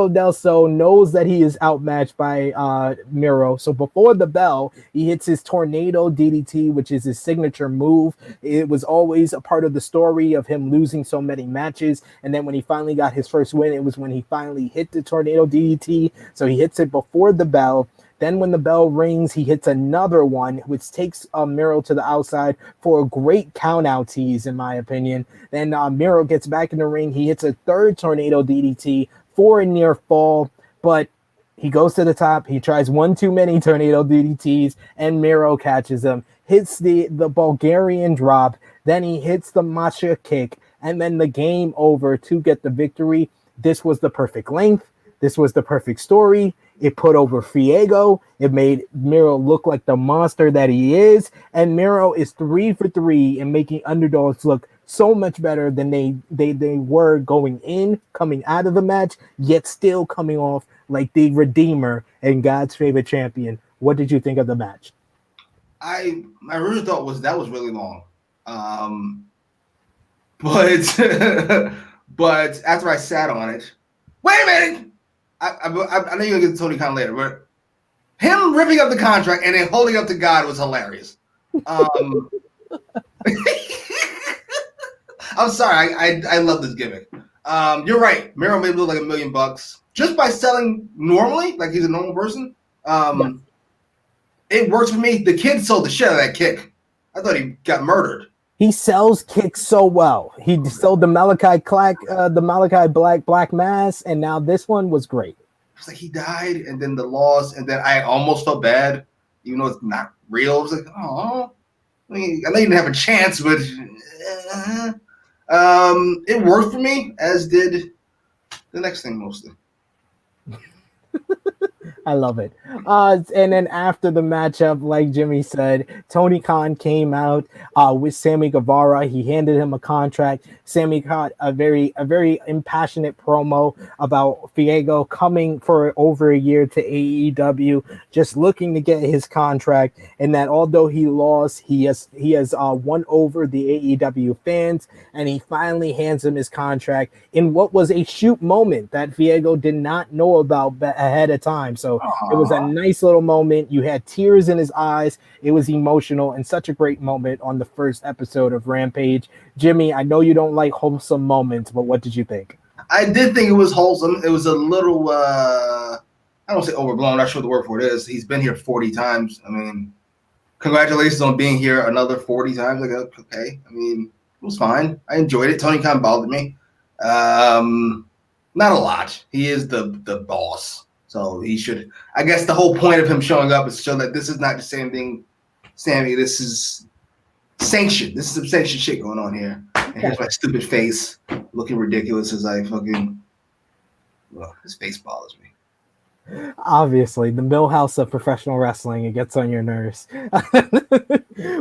del Sol knows that he is outmatched by Miro. So before the bell, he hits his tornado DDT, which is his signature move. It was always a part of the story of him losing so many matches. And then when he finally got his first win, it was when he finally hit the tornado DDT. So he hits it before the bell. Then when the bell rings, he hits another one, which takes Miro to the outside for a great count-out tease, in my opinion. Then Miro gets back in the ring. He hits a third tornado DDT for a near fall, but he goes to the top. He tries one too many tornado DDTs, and Miro catches him, hits the Bulgarian drop. Then he hits the Macha kick, and then the game over to get the victory. This was the perfect length. This was the perfect story. It put over Fiego. It made Miro look like the monster that he is. And Miro is 3 for 3 in making underdogs look so much better than they were coming out of the match, yet still coming off like the Redeemer and God's favorite champion. What did you think of the match?
My original thought was that was really long. But but after I sat on it, wait a minute. I know you're gonna get to Tony Khan later, but him ripping up the contract and then holding up to God was hilarious. I'm sorry, I love this gimmick. You're right. Miro made look like $1 million just by selling normally, like he's a normal person.
Yes.
It works for me. The kid sold the shit out of that kick. I thought he got murdered.
He sells kicks so well. He sold the Malachi Black Mass, and now this one was great.
It's like he died, and then the loss, and then I almost felt bad, even though it's not real. I was like, oh, I mean, I know you didn't have a chance, but it worked for me, as did the next thing mostly.
I love it. And then after the matchup, like Jimmy said, Tony Khan came out with Sammy Guevara. He handed him a contract. Sammy got a very impassionate promo about Fiego coming for over a year to AEW, just looking to get his contract, and that although he lost, he has won over the AEW fans, and he finally hands him his contract in what was a shoot moment that Fiego did not know about ahead of time. So it was a nice little moment. You had tears in his eyes. It was emotional and such a great moment on the first episode of Rampage. Jimmy, I know you don't like wholesome moments, but what did you think?
I did think it was wholesome. It was a little, I don't say overblown. I'm not sure what the word for it is. He's been here 40 times. I mean, congratulations on being here another 40 times. Like, okay. I mean, it was fine. I enjoyed it. Tony Khan bothered me. Not a lot. He is the boss. So he should, I guess the whole point of him showing up is to show that this is not the same thing, Sammy. This is sanctioned. This is some sanctioned shit going on here. And here's my stupid face looking ridiculous as I fucking, well, his face bothers me.
Obviously, the Millhouse of professional wrestling, it gets on your nerves.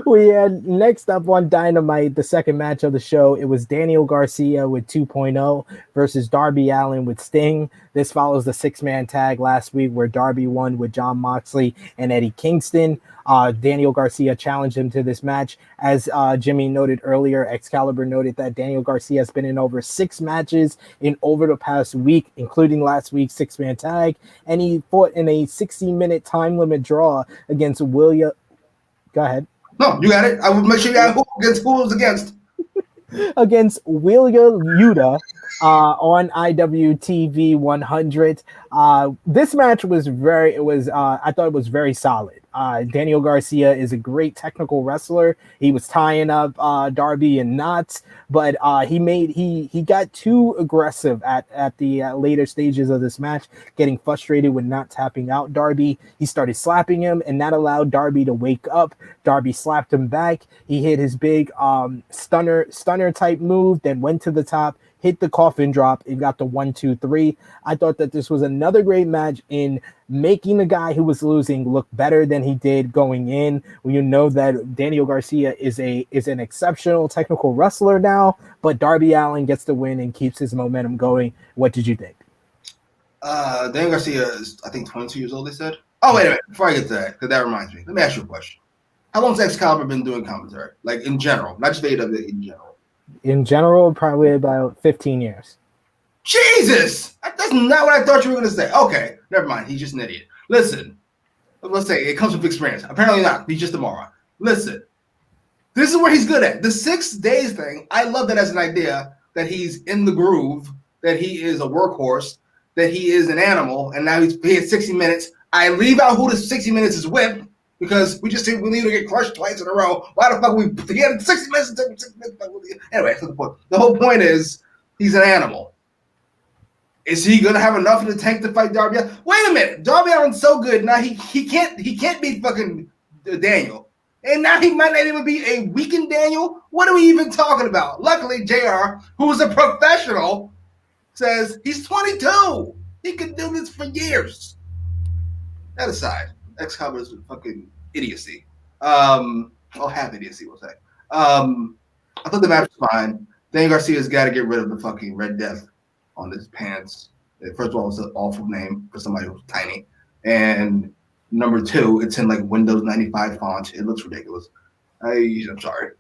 We had next up on Dynamite, the second match of the show. It was Daniel Garcia with 2.0 versus Darby Allin with Sting. This follows the 6-man tag last week where Darby won with Jon Moxley and Eddie Kingston. Daniel Garcia challenged him to this match. As Jimmy noted earlier, Excalibur noted that Daniel Garcia has been in over 6 matches in over the past week, including last week's 6-man tag, and he fought in a 60-minute time limit draw against William. Go ahead.
No, you got it. I will make sure you got who it was against.
Against Wheeler Yuta on IWTV 100. This match was I thought it was very solid. Daniel Garcia is a great technical wrestler. He was tying up Darby in knots, but he got too aggressive at the later stages of this match, getting frustrated with not tapping out Darby. He started slapping him, and that allowed Darby to wake up. Darby slapped him back. He hit his big stunner type move, then went to the top, hit the coffin drop, and got the 1, 2, 3. I thought that this was another great match in making the guy who was losing look better than he did going in. When you know that Daniel Garcia is an exceptional technical wrestler now, but Darby Allin gets the win and keeps his momentum going. What did you think?
Daniel Garcia is, I think, 22 years old, they said. Oh, wait a minute. Before I get to that, because that reminds me. Let me ask you a question. How long has Excalibur been doing commentary? Like, in general, not just AEW, in general.
In general, probably about 15 years.
Jesus! That's not what I thought you were going to say. Okay, never mind. He's just an idiot. Listen, let's say it comes with experience. Apparently not. He's just a moron. Listen, this is where he's good at. The 6 days thing, I love that as an idea, that he's in the groove, that he is a workhorse, that he is an animal, and now he has 60 minutes. I leave out who the 60 minutes is with, because we just think we need to get crushed twice in a row. Why the fuck we had 60 minutes? Anyway, that's the point. The whole point is he's an animal. Is he gonna have enough in the tank to fight Darby Allin? Wait a minute, Darby Allin's so good now he can't beat fucking Daniel, and now he might not even be a weakened Daniel. What are we even talking about? Luckily, JR, who is a professional, says he's 22. He could do this for years. That aside, Excalibur is fucking idiocy. Half idiocy, we'll say. I thought the match was fine. Daniel Garcia's got to get rid of the fucking Red Death on his pants. First of all, it's an awful name for somebody who's tiny. And number two, it's in like Windows 95 font. It looks ridiculous. I'm sorry.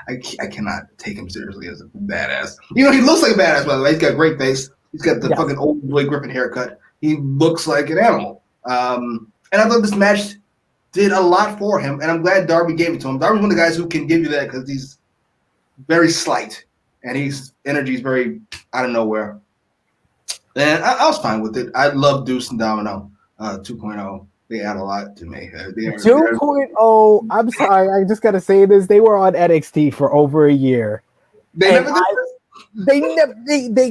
I cannot take him seriously as a badass. You know, he looks like a badass, by the way. He's got a great face. He's got the fucking old Blake Griffin haircut. He looks like an animal. And I thought this match did a lot for him, and I'm glad Darby gave it to him. Darby's one of the guys who can give you that because he's very slight, and his energy is very out of nowhere. And I was fine with it. I love Deuce and Domino 2.0. They add a lot to me.
2.0, I'm sorry, I just got to say this. They were on NXT for over a year. They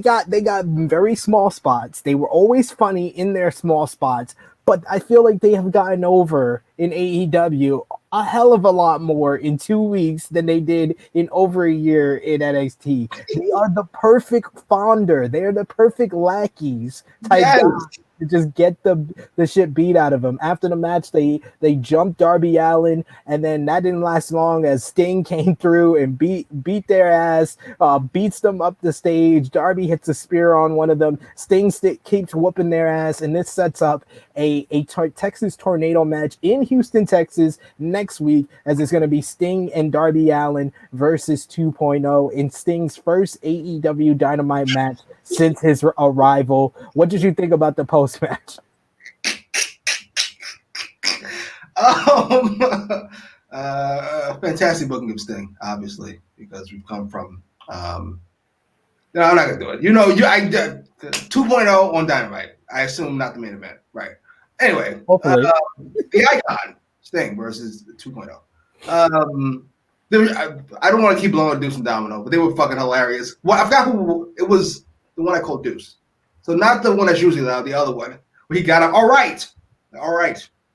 got very small spots. They were always funny in their small spots, but I feel like they have gotten over in AEW a hell of a lot more in 2 weeks than they did in over a year in NXT. They are the perfect founder. They are the perfect lackeys type guys to just get the shit beat out of them. After the match, they jumped Darby Allin, and then that didn't last long as Sting came through and beat their ass, beats them up the stage. Darby hits a spear on one of them. Sting keeps whooping their ass, and this sets up a Texas Tornado match in Houston, Texas next week, as it's going to be Sting and Darby Allin versus 2.0 in Sting's first AEW Dynamite match since his arrival. What did you think about the post-match?
Fantastic booking of Sting, obviously, because we've come from no, I'm not gonna do it. 2.0 on Dynamite. I assume not the main event, right? Anyway,
hopefully
the icon Sting versus 2.0. I don't want to keep blowing Deuce and Domino, but they were fucking hilarious. Well, I forgot who it was. The one I called Deuce. So not the one that's usually loud, the other one. Where he got up. All right.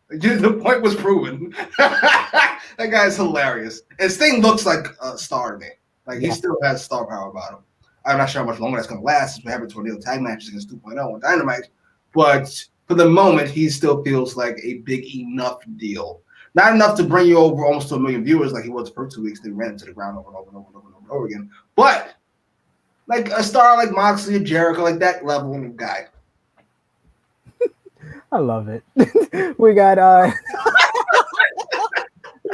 The point was proven. That guy's hilarious. And Sting looks like a star to me. Like, he still has star power about him. I'm not sure how much longer that's going to last since we have a tornado tag matches against 2.0 on Dynamite. But for the moment, he still feels like a big enough deal. Not enough to bring you over almost to 1 million viewers like he was the first 2 weeks. They ran him to the ground over and over again. But like a star like Moxley or Jericho, like that level of guy.
I love it. We got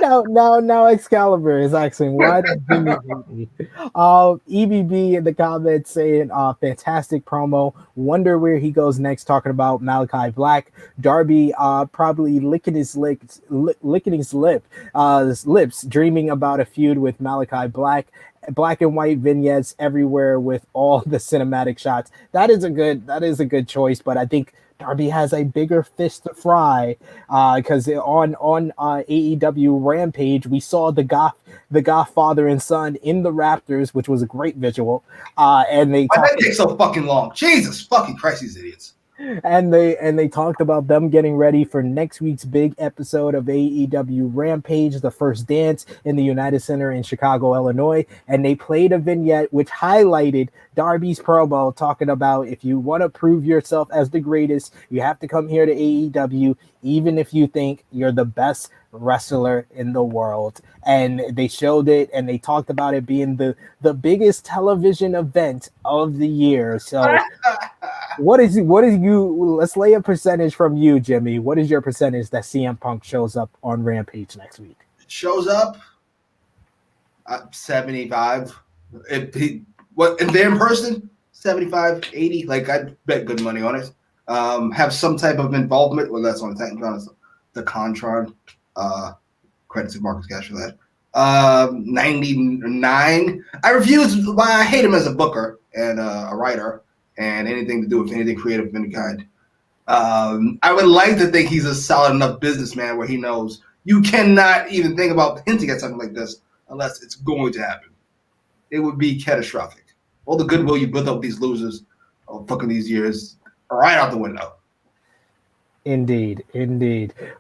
now Excalibur is asking, why does Jimmy hate me? EBB in the comments saying fantastic promo. Wonder where he goes next, talking about Malachi Black. Darby probably licking his lips, dreaming about a feud with Malachi Black. Black and white vignettes everywhere with all the cinematic shots. That is a good choice, but I think Darby has a bigger fish to fry because on AEW Rampage we saw the Goth father and son in the Raptors, which was a great visual. And they
that takes so fucking long. Jesus fucking Christ, these idiots.
And they talked about them getting ready for next week's big episode of AEW Rampage, the first dance in the United Center in Chicago, Illinois. And they played a vignette which highlighted Darby's promo, talking about if you want to prove yourself as the greatest, you have to come here to AEW, even if you think you're the best wrestler in the world. And they showed it, and they talked about it being the biggest television event of the year. So what is you, let's lay a percentage from you, Jimmy. What is your percentage that CM Punk shows up on Rampage next week?
Shows up 75. And they're in person, 75, 80. Like, I'd bet good money on it. Have some type of involvement, whether that's on the Titantron, the Contron. Credits to Marcus Cash for that. 99. I hate him as a booker and a writer and anything to do with anything creative of any kind. I would like to think he's a solid enough businessman where he knows you cannot even think about hinting at something like this unless it's going to happen. It would be catastrophic. All the goodwill you built up with these losers fucking these years are right out the window.
Indeed.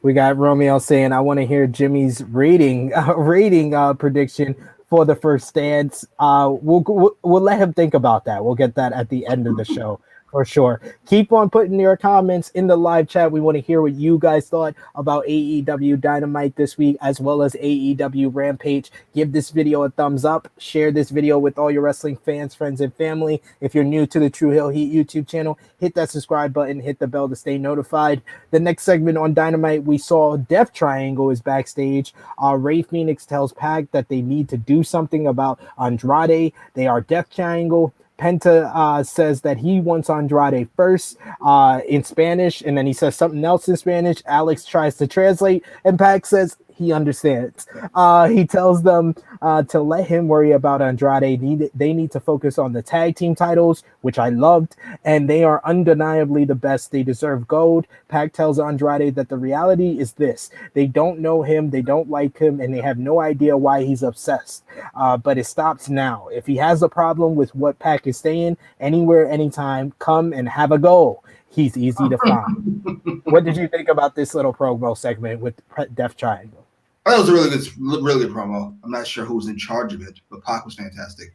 We got Romeo saying, I want to hear Jimmy's rating prediction for the first dance. We'll let him think about that. We'll get that at the end of the show For sure. Keep on putting your comments in the live chat. We want to hear what you guys thought about AEW Dynamite this week, as well as AEW Rampage. Give this video a thumbs up. Share this video with all your wrestling fans, friends, and family. If you're new to the True Hill Heat YouTube channel, hit that subscribe button, hit the bell to stay notified. The next segment on Dynamite, we saw Death Triangle is backstage. Ray Phoenix tells Pac that they need to do something about Andrade. They are Death Triangle. Penta says that he wants Andrade first in Spanish, and then he says something else in Spanish. Alex tries to translate, and Pac says he understands. He tells them to let him worry about Andrade. They need to focus on the tag team titles, which I loved, and they are undeniably the best. They deserve gold. Pac tells Andrade that the reality is this. They don't know him, they don't like him, and they have no idea why he's obsessed. But it stops now. If he has a problem with what Pac is saying, anywhere, anytime, come and have a go. He's easy to find. What did you think about this little promo segment with Death Triangle?
That was a really good promo. I'm not sure who was in charge of it, but Pac was fantastic.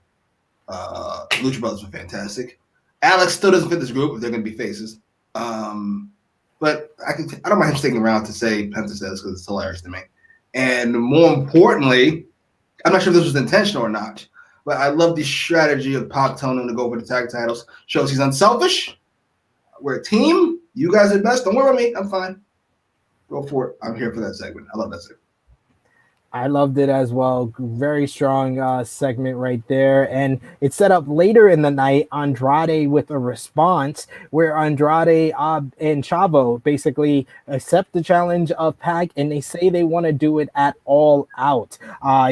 Lucha Brothers were fantastic. Alex still doesn't fit this group if they're going to be faces. But I don't mind him sticking around to say Penta says because it's hilarious to me. And more importantly, I'm not sure if this was intentional or not, but I love the strategy of Pac telling him to go for the tag titles. Shows he's unselfish. We're a team. You guys are the best. Don't worry about me. I'm fine. Go for it. I'm here for that segment. I love that segment.
I loved it as well. Very strong segment right there. And it's set up later in the night, Andrade with a response where Andrade and Chavo basically accept the challenge of Pac, and they say they want to do it at All Out.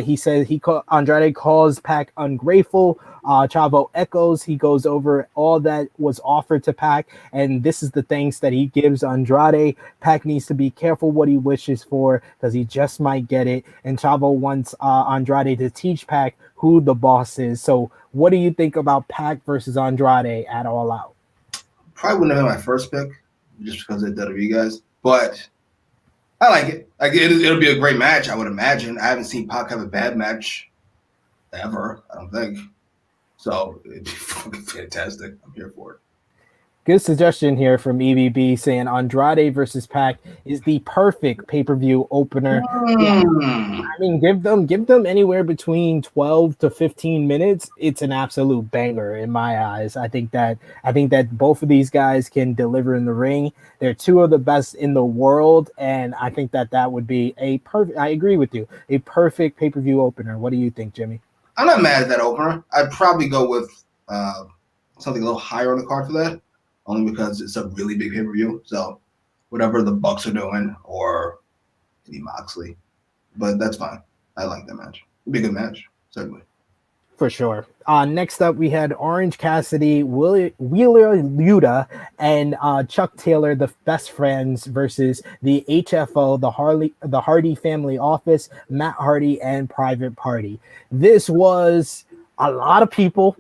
He says Andrade calls Pac ungrateful. Chavo echoes. He goes over all that was offered to Pac, and this is the thanks that he gives Andrade. Pac needs to be careful what he wishes for because he just might get it. And Chavo wants Andrade to teach Pac who the boss is. So what do you think about Pac versus Andrade at All Out?
Probably wouldn't have been my first pick just because of the WWE guys, but I like it. Like it'll be a great match, I would imagine. I haven't seen Pac have a bad match ever, I don't think. So it'd be fucking fantastic. I'm here for it.
Good suggestion here from EBB saying Andrade versus Pac is the perfect pay-per-view opener. Yeah. I mean, give them anywhere between 12 to 15 minutes. It's an absolute banger in my eyes. I think that both of these guys can deliver in the ring. They're two of the best in the world, and I think that would be a perfect. I agree with you. A perfect pay-per-view opener. What do you think, Jimmy?
I'm not mad at that opener. I'd probably go with something a little higher on the card for that, only because it's a really big pay-per-view. So whatever the Bucks are doing, or maybe Moxley, but that's fine. I like that match. It'd be a good match, certainly.
For sure. Next up, we had Orange Cassidy, Wheeler Yuta, and Chuck Taylor, the best friends, versus the HFO, the Hardy Family Office, Matt Hardy, and Private Party. This was a lot of people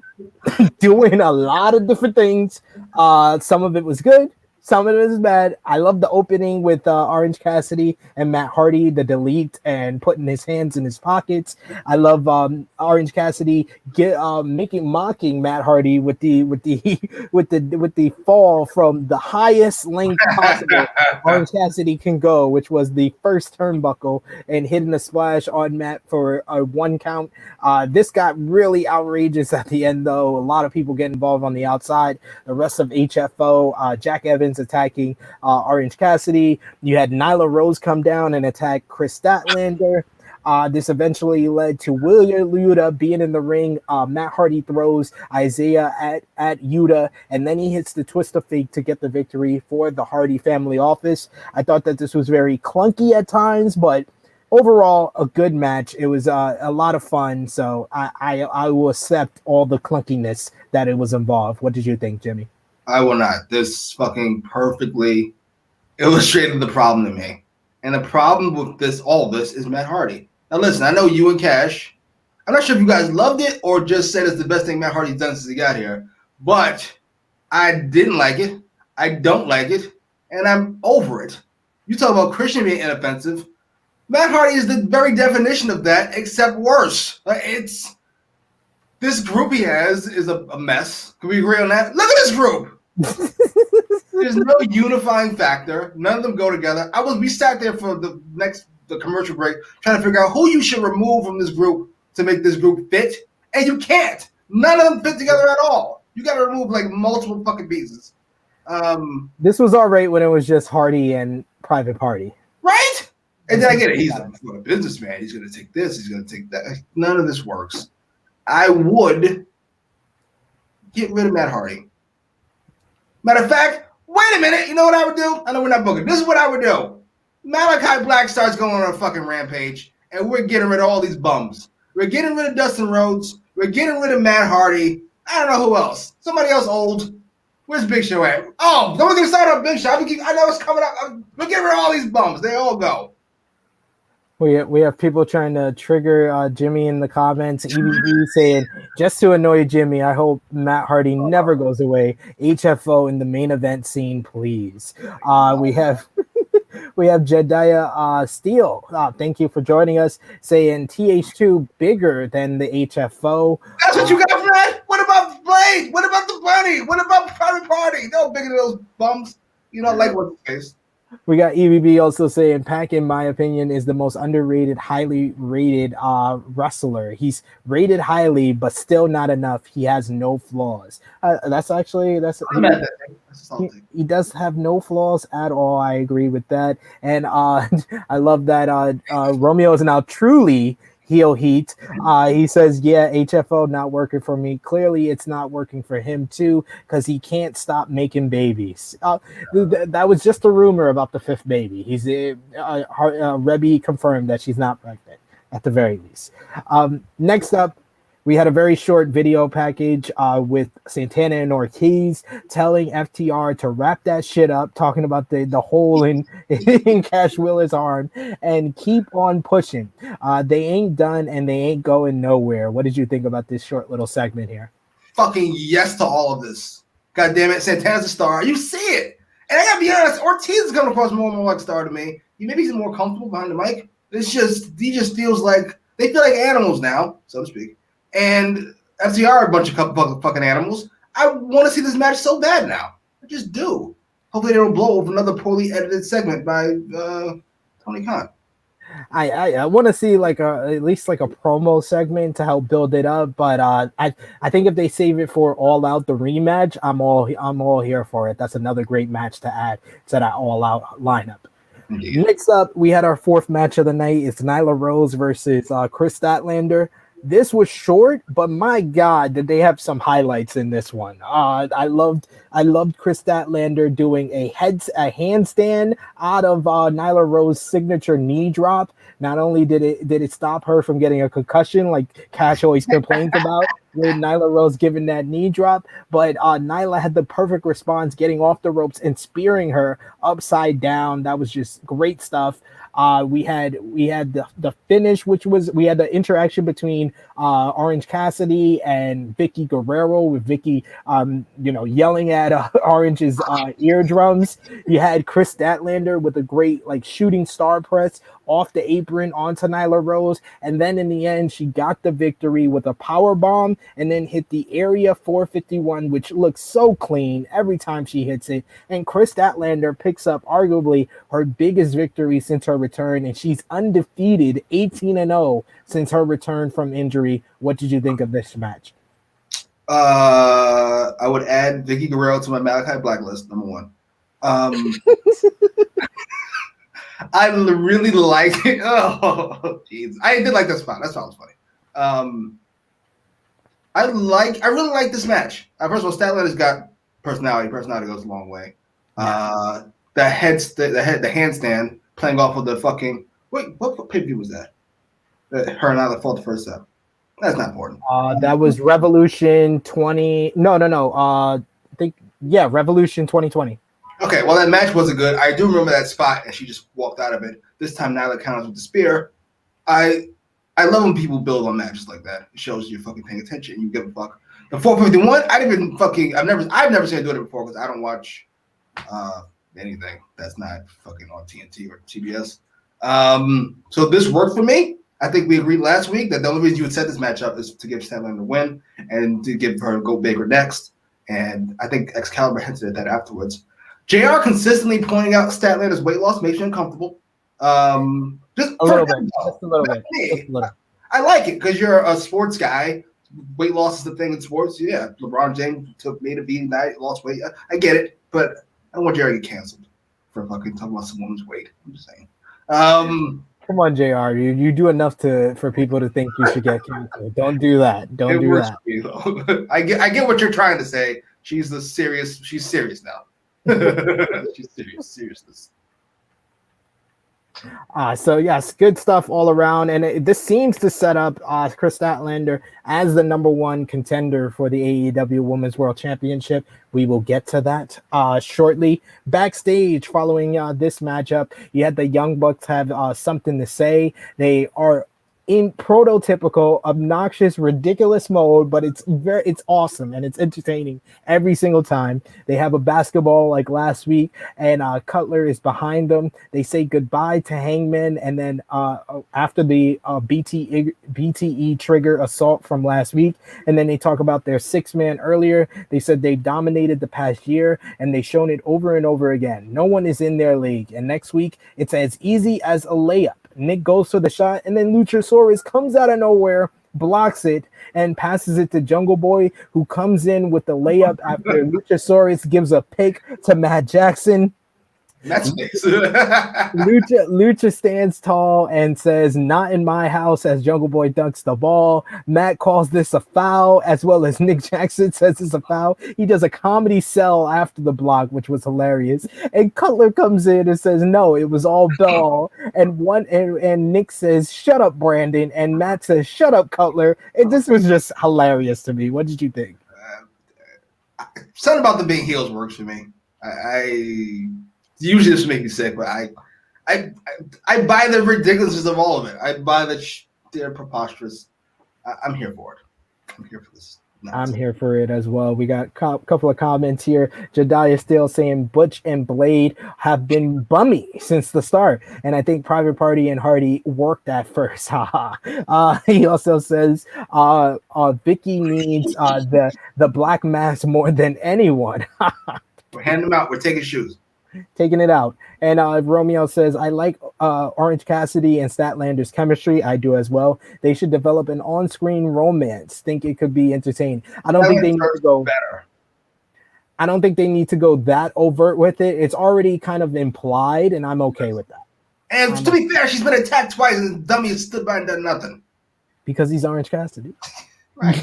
doing a lot of different things. Some of it was good. Some of it is bad. I love the opening with Orange Cassidy and Matt Hardy, the delete and putting his hands in his pockets. I love Orange Cassidy mocking Matt Hardy with the fall from the highest length possible Orange Cassidy can go, which was the first turnbuckle, and hitting a splash on Matt for a 1 count. This got really outrageous at the end, though. A lot of people get involved on the outside. The rest of HFO, Jack Evans attacking Orange Cassidy. You had Nyla Rose come down and attack Chris Statlander. This eventually led to Wheeler Yuta being in the ring. Matt Hardy throws Isaiah at Yuta, and then he hits the twist of fate to get the victory for the Hardy Family Office. I thought that this was very clunky at times, but overall a good match. It was a lot of fun, so I will accept all the clunkiness that it was involved. What did you think, Jimmy?
I will not. This fucking perfectly illustrated the problem to me. And the problem with all this is Matt Hardy. Now listen, I know you and Cash, I'm not sure if you guys loved it or just said it's the best thing Matt Hardy's done since he got here, but I didn't like it. I don't like it, and I'm over it. You talk about Christian being inoffensive. Matt Hardy is the very definition of that, except worse. This group he has is a mess. Can we agree on that? Look at this group. There's no unifying factor. None of them go together. We sat there for the commercial break trying to figure out who you should remove from this group to make this group fit, and you can't. None of them fit together at all. You got to remove like multiple fucking pieces.
This was all right when it was just Hardy and Private Party.
Right? And then I get it. He's a businessman. He's going to take this. He's going to take that. None of this works. I would get rid of Matt Hardy. Matter of fact, wait a minute. You know what I would do? I know we're not booking. This is what I would do. Malachi Black starts going on a fucking rampage, and we're getting rid of all these bums. We're getting rid of Dustin Rhodes. We're getting rid of Matt Hardy. I don't know who else. Somebody else old. Where's Big Show at? Oh, then we're going to start up Big Show. I know it's coming up. We're getting rid of all these bums. They all go.
We have people trying to trigger Jimmy in the comments. EBB saying, just to annoy Jimmy, I hope Matt Hardy never goes away. HFO in the main event scene, please. We have Jedediah Steele. Thank you for joining us. Saying TH2 bigger than the HFO.
That's what you got for that? What about Blade? What about the Bunny? What about Private Party? No bigger than those bums. You know, like what's the case?
We got EBB also saying Pac, in my opinion, is the most underrated, highly rated wrestler. He's rated highly, but still not enough. He has no flaws. He does have no flaws at all. I agree with that. And I love that Romeo is now truly heel heat. He says, yeah, HFO not working for me. Clearly it's not working for him too, because he can't stop making babies. That was just a rumor about the fifth baby. He's Rebby confirmed that she's not pregnant at the very least. Next up, we had a very short video package with Santana and Ortiz telling FTR to wrap that shit up, talking about the hole in Cash Wheeler's arm and keep on pushing. They ain't done and they ain't going nowhere. What did you think about this short little segment here?
Fucking yes to all of this. God damn it, Santana's a star. You see it. And I gotta be honest, Ortiz is coming across more and more like a star to me. Maybe he's more comfortable behind the mic. He just feels like they feel like animals now, so to speak. And FTR are a bunch of fucking animals. I want to see this match so bad now. I just do. Hopefully they don't blow over another poorly edited segment by Tony Khan.
I want to see at least a promo segment to help build it up, but I think if they save it for All Out, the rematch, I'm all here for it. That's another great match to add to that All Out lineup. Indeed. Next up, we had our fourth match of the night. It's Nyla Rose versus Chris Statlander. This was short, but my God, did they have some highlights in this one. I loved Chris Statlander doing a handstand out of Nyla Rose's signature knee drop. Not only did it stop her from getting a concussion like Cash always complains about with Nyla Rose giving that knee drop, but Nyla had the perfect response, getting off the ropes and spearing her upside down. That was just great stuff. We had the finish, which was we had the interaction between Orange Cassidy and Vicky Guerrero, with Vicky yelling at Orange's eardrums. You had Chris Statlander with a great shooting star press off the apron onto Nyla Rose, and then in the end she got the victory with a power bomb and then hit the Area 451, which looks so clean every time she hits it. And Chris Statlander picks up arguably her biggest victory since her return, and she's undefeated, 18-0 since her return from injury. What did you think of this match?
I would add Vicky Guerrero to my Malachi Black list, number one. I really liked it. Oh, jeez. I did like that spot. That spot was funny. I really like this match. First of all, Statlander's got personality. Personality goes a long way. The handstand playing off of the fucking what pay-per-view was that? Her and I fought the first set. That's not important.
That was Revolution 20. No. I think Revolution 2020.
Okay, well that match wasn't good. I do remember that spot, and she just walked out of it. This time, Nyla counters with the spear. I love when people build on matches like that. It shows you're fucking paying attention and you give a fuck. The 451, I've never seen her do it before because I don't watch anything that's not fucking on TNT or TBS. So this worked for me. I think we agreed last week that the only reason you would set this match up is to give Statlander a win and to give her go bigger next. And I think Excalibur hinted at that afterwards. JR consistently pointing out Statlander's weight loss makes me uncomfortable. Just
a little bit, just a little bit.
I like it because you're a sports guy. Weight loss is the thing in sports. Yeah, LeBron James made a beating diet, lost weight. I get it, but I don't want Jerry to get canceled for fucking talking about some woman's weight. I'm just saying.
Come on, JR. You do enough for people to think you should get canceled. Don't do that. Don't do that.
Me, though. I get what you're trying to say. She's serious now. She's seriousness.
So yes, good stuff all around, and this seems to set up Chris Statlander as the number one contender for the AEW Women's World Championship. We will get to that shortly. Backstage, following this matchup, you had the Young Bucks have something to say. They are in prototypical, obnoxious, ridiculous mode, but it's awesome and it's entertaining every single time. They have a basketball like last week, and Cutler is behind them. They say goodbye to Hangman, and then after the BTE trigger assault from last week, and then they talk about their 6-man earlier. They said they dominated the past year, and they've shown it over and over again. No one is in their league, and next week it's as easy as a layup. Nick goes for the shot, and then Luchasaurus comes out of nowhere, blocks it, and passes it to Jungle Boy, who comes in with the layup after Luchasaurus gives a pick to Matt Jackson.
That's nice.
Lucha stands tall and says, "Not in my house," as Jungle Boy dunks the ball. Matt calls this a foul, as well as Nick Jackson says it's a foul. He does a comedy sell after the block, which was hilarious. And Cutler comes in and says, "No, it was all ball." And Nick says, "Shut up, Brandon." And Matt says, "Shut up, Cutler." And this was just hilarious to me. What did you think?
Something about them being heels works for me. Usually this makes me sick, but I buy the ridiculousness of all of it. I buy that they're preposterous. I'm here for it. I'm here for this.
I'm here for it as well. We got a couple of comments here. Jediah still saying Butch and Blade have been bummy since the start, and I think Private Party and Hardy worked at first. He also says Vicky needs the black mask more than anyone.
We're handing them out. We're taking shoes.
Taking it out. And Romeo says, "I like Orange Cassidy and Statlander's chemistry. I do as well. They should develop an on-screen romance. Think it could be entertaining." I don't think they need to go better. I don't think they need to go that overt with it. It's already kind of implied, and I'm okay with that.
And to be fair, she's been attacked twice, and Dummy has stood by and done nothing.
Because he's Orange Cassidy.
Right.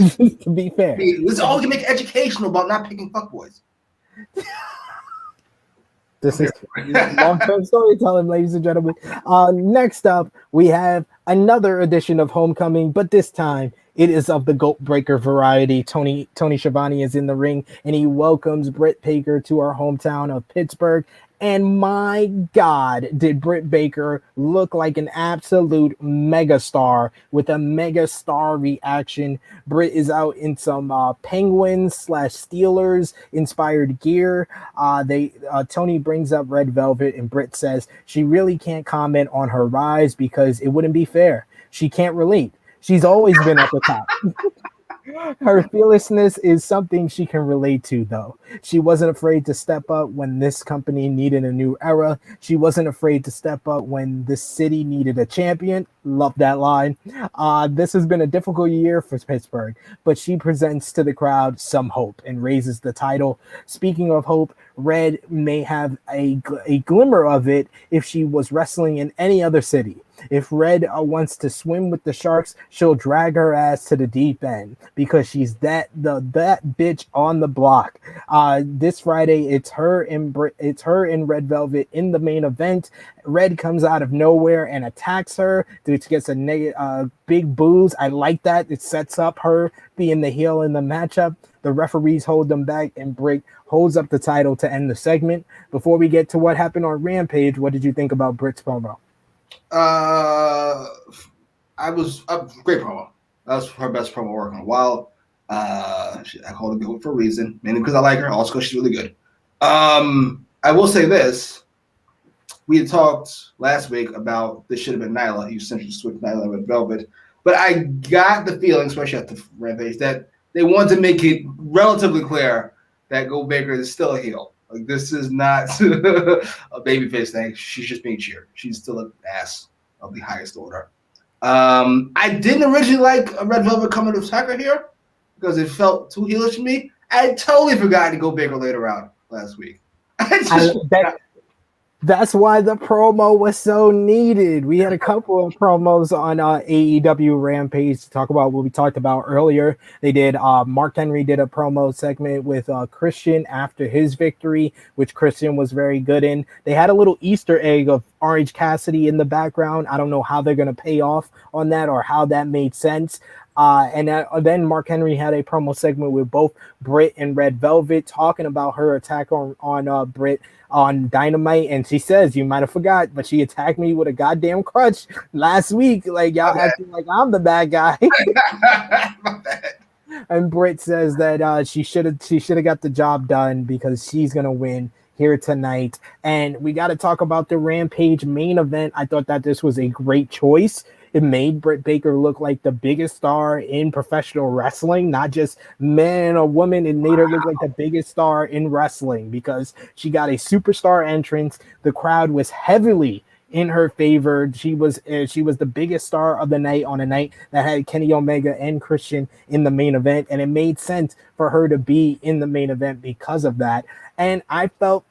To be fair.
This all can make educational about not picking fuckboys.
This is long-term storytelling, ladies and gentlemen. Next up, we have another edition of Homecoming, but this time it is of the Goat Breaker variety. Tony Schiavone is in the ring, and he welcomes Britt Baker to our hometown of Pittsburgh. And my God, did Britt Baker look like an absolute megastar with a megastar reaction. Britt is out in some Penguins/Steelers inspired gear. Tony brings up Red Velvet, and Britt says she really can't comment on her rise because it wouldn't be fair. She can't relate. She's always been at the top. Her fearlessness is something she can relate to, though. She wasn't afraid to step up when this company needed a new era. She wasn't afraid to step up when this city needed a champion. Love that line. This has been a difficult year for Pittsburgh, but she presents to the crowd some hope and raises the title. Speaking of hope, Red may have a glimmer of it if she was wrestling in any other city. If Red wants to swim with the sharks, she'll drag her ass to the deep end because she's that bitch on the block. This Friday, it's her and Red Velvet in the main event. Red comes out of nowhere and attacks her. Which gets a big booze. I like that. It sets up her being the heel in the matchup. The referees hold them back, and Britt holds up the title to end the segment. Before we get to what happened on Rampage, what did you think about Britt's promo?
Great promo. That was her best promo work in a while. I called her good for a reason, mainly because I like her, also because she's really good. I will say this. We had talked last week about this should have been Nyla. You essentially switched Nyla with Velvet. But I got the feeling, especially at the Rampage, that they wanted to make it relatively clear that Gold Baker is still a heel. Like, this is not a babyface thing. She's just being cheered. She's still an ass of the highest order. I didn't originally like a Red Velvet coming to attack her here because it felt too heelish to me. I totally forgot to go Baker later on last week.
That's why the promo was so needed. We had a couple of promos on AEW Rampage to talk about what we talked about earlier. They did Mark Henry did a promo segment with Christian after his victory, which Christian was very good in. They had a little Easter egg of Orange Cassidy in the background. I don't know how they're going to pay off on that or how that made sense. Then Mark Henry had a promo segment with both Britt and Red Velvet talking about her attack on Britt on Dynamite, and she says, "You might have forgot, but she attacked me with a goddamn crutch last week. Like, y'all acting like I'm the bad guy."
My bad.
And Britt says that she should have got the job done because she's gonna win here tonight. And we got to talk about the Rampage main event. I thought that this was a great choice. It made Britt Baker look like the biggest star in professional wrestling, not just man or woman. It made her look like the biggest star in wrestling because she got a superstar entrance. The crowd was heavily in her favor. She was the biggest star of the night on a night that had Kenny Omega and Christian in the main event, and it made sense for her to be in the main event because of that. And I felt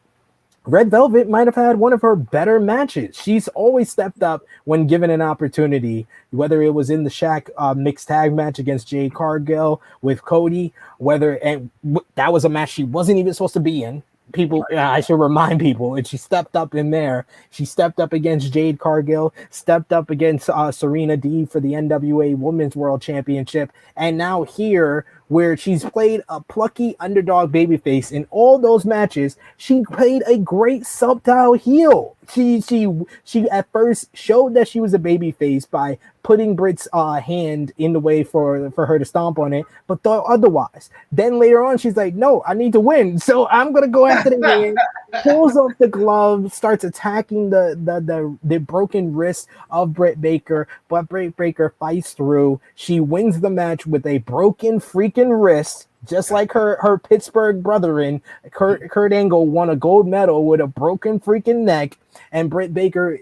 Red Velvet might have had one of her better matches. She's always stepped up when given an opportunity, whether it was in the Shaq mixed tag match against Jade Cargill with Cody, that was a match she wasn't even supposed to be in. I should remind people, and she stepped up in there. She stepped up against Jade Cargill, stepped up against Serena Deeb for the NWA Women's World Championship, and now here, where she's played a plucky underdog babyface in all those matches, she played a great subtle heel. She at first showed that she was a babyface by putting Britt's hand in the way for her to stomp on it, but thought otherwise. Then later on, she's like, "No, I need to win, so I'm gonna go after the win." Pulls off the glove, starts attacking the broken wrist of Britt Baker, but Britt Baker fights through. She wins the match with a broken freaking wrist, just like her Pittsburgh brethren. Kurt Angle won a gold medal with a broken freaking neck, and Britt Baker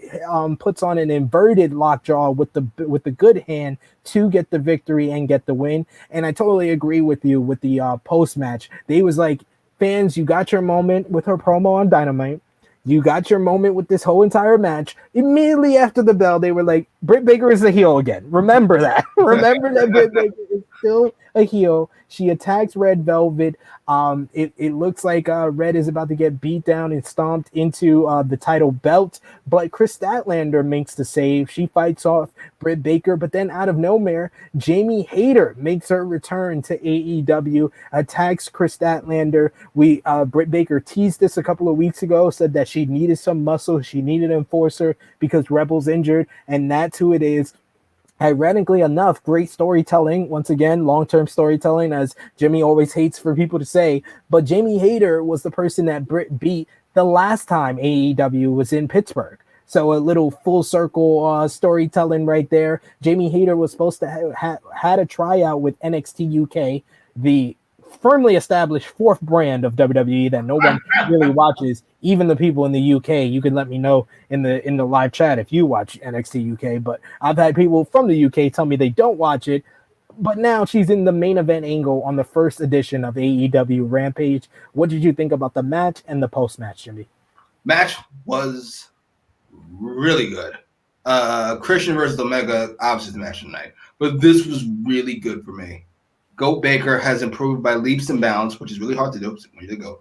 puts on an inverted lockjaw with the good hand to get the victory and get the win. And I totally agree with you with the post match. They was like, fans, you got your moment with her promo on Dynamite. You got your moment with this whole entire match. Immediately after the bell, they were like, Britt Baker is a heel again. Remember that. Remember that Britt Baker is still a heel. She attacks Red Velvet. It looks like Red is about to get beat down and stomped into the title belt, but Chris Statlander makes the save. She fights off Britt Baker, but then out of nowhere, Jamie Hayter makes her return to AEW, attacks Chris Statlander. Britt Baker teased this a couple of weeks ago, said that she needed some muscle, she needed an enforcer because Rebel's injured, and that's who it is. Ironically enough, great storytelling. Once again, long-term storytelling, as Jimmy always hates for people to say. But Jamie Hayter was the person that Britt beat the last time AEW was in Pittsburgh. So a little full circle storytelling right there. Jamie Hayter was supposed to had a tryout with NXT UK, the firmly established fourth brand of WWE that no one really watches. Even the people in the UK, you can let me know in the live chat if you watch NXT UK. But I've had people from the UK tell me they don't watch it. But now she's in the main event angle on the first edition of AEW Rampage. What did you think about the match and the post match, Jimmy?
Match was really good. Christian versus Omega, obviously the match tonight, but this was really good for me. Goat Baker has improved by leaps and bounds, which is really hard to do. So way to go.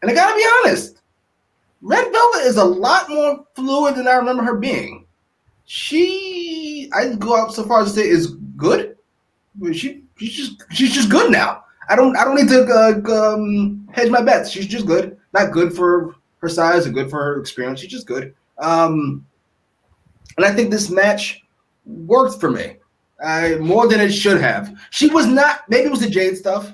And I gotta be honest, Red Velvet is a lot more fluid than I remember her being. I'd go out so far as to say is good. She's just good now. I don't need to hedge my bets. She's just good. Not good for her size or good for her experience. She's just good. And I think this match worked for me. More than it should have. She was not, maybe it was the Jade stuff,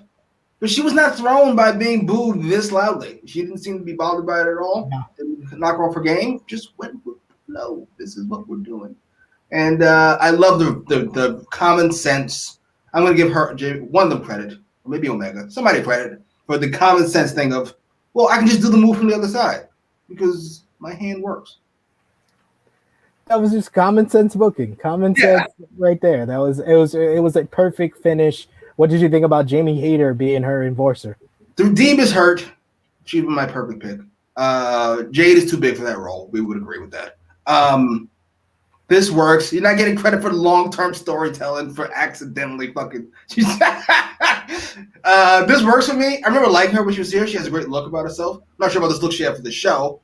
but she was not thrown by being booed this loudly. She didn't seem to be bothered by it at all. No. Didn't knock her off her game. Just went with the flow. This is what we're doing. And I love the common sense. I'm going to give her, one of them credit. or maybe Omega, somebody credit for the common sense thing of, well, I can just do the move from the other side because my hand works.
That was just common sense booking. Common sense right there. It was a perfect finish. What did you think about Jamie Hayter being her enforcer?
The Deeb is hurt. She'd be my perfect pick. Jade is too big for that role. We would agree with that. This works. You're not getting credit for long-term storytelling for accidentally fucking. This works for me. I remember liking her when she was here. She has a great look about herself. I'm not sure about this look she had for the show.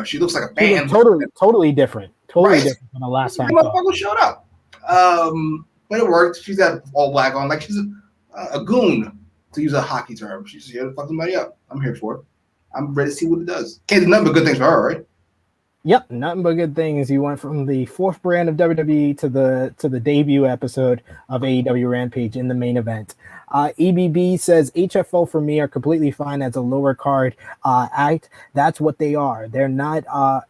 She looks like a fan.
Totally different. Totally different from the last time.
Motherfucker showed up. But it worked. She's got all black on, like she's a goon, to use a hockey term. She's here to fuck somebody up. I'm here for it. I'm ready to see what it does. Can't do nothing but good things for her, right?
Yep, nothing but good things. You went from the fourth brand of WWE to the debut episode of AEW Rampage in the main event. EBB says HFO for me are completely fine as a lower card act. That's what they are. They're not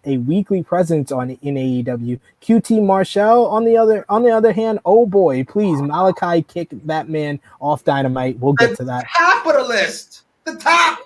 a weekly presence in AEW. QT Marshall on the other hand, oh boy, please Malachi kick that man off Dynamite. We'll get to that.
Top of the list. The top.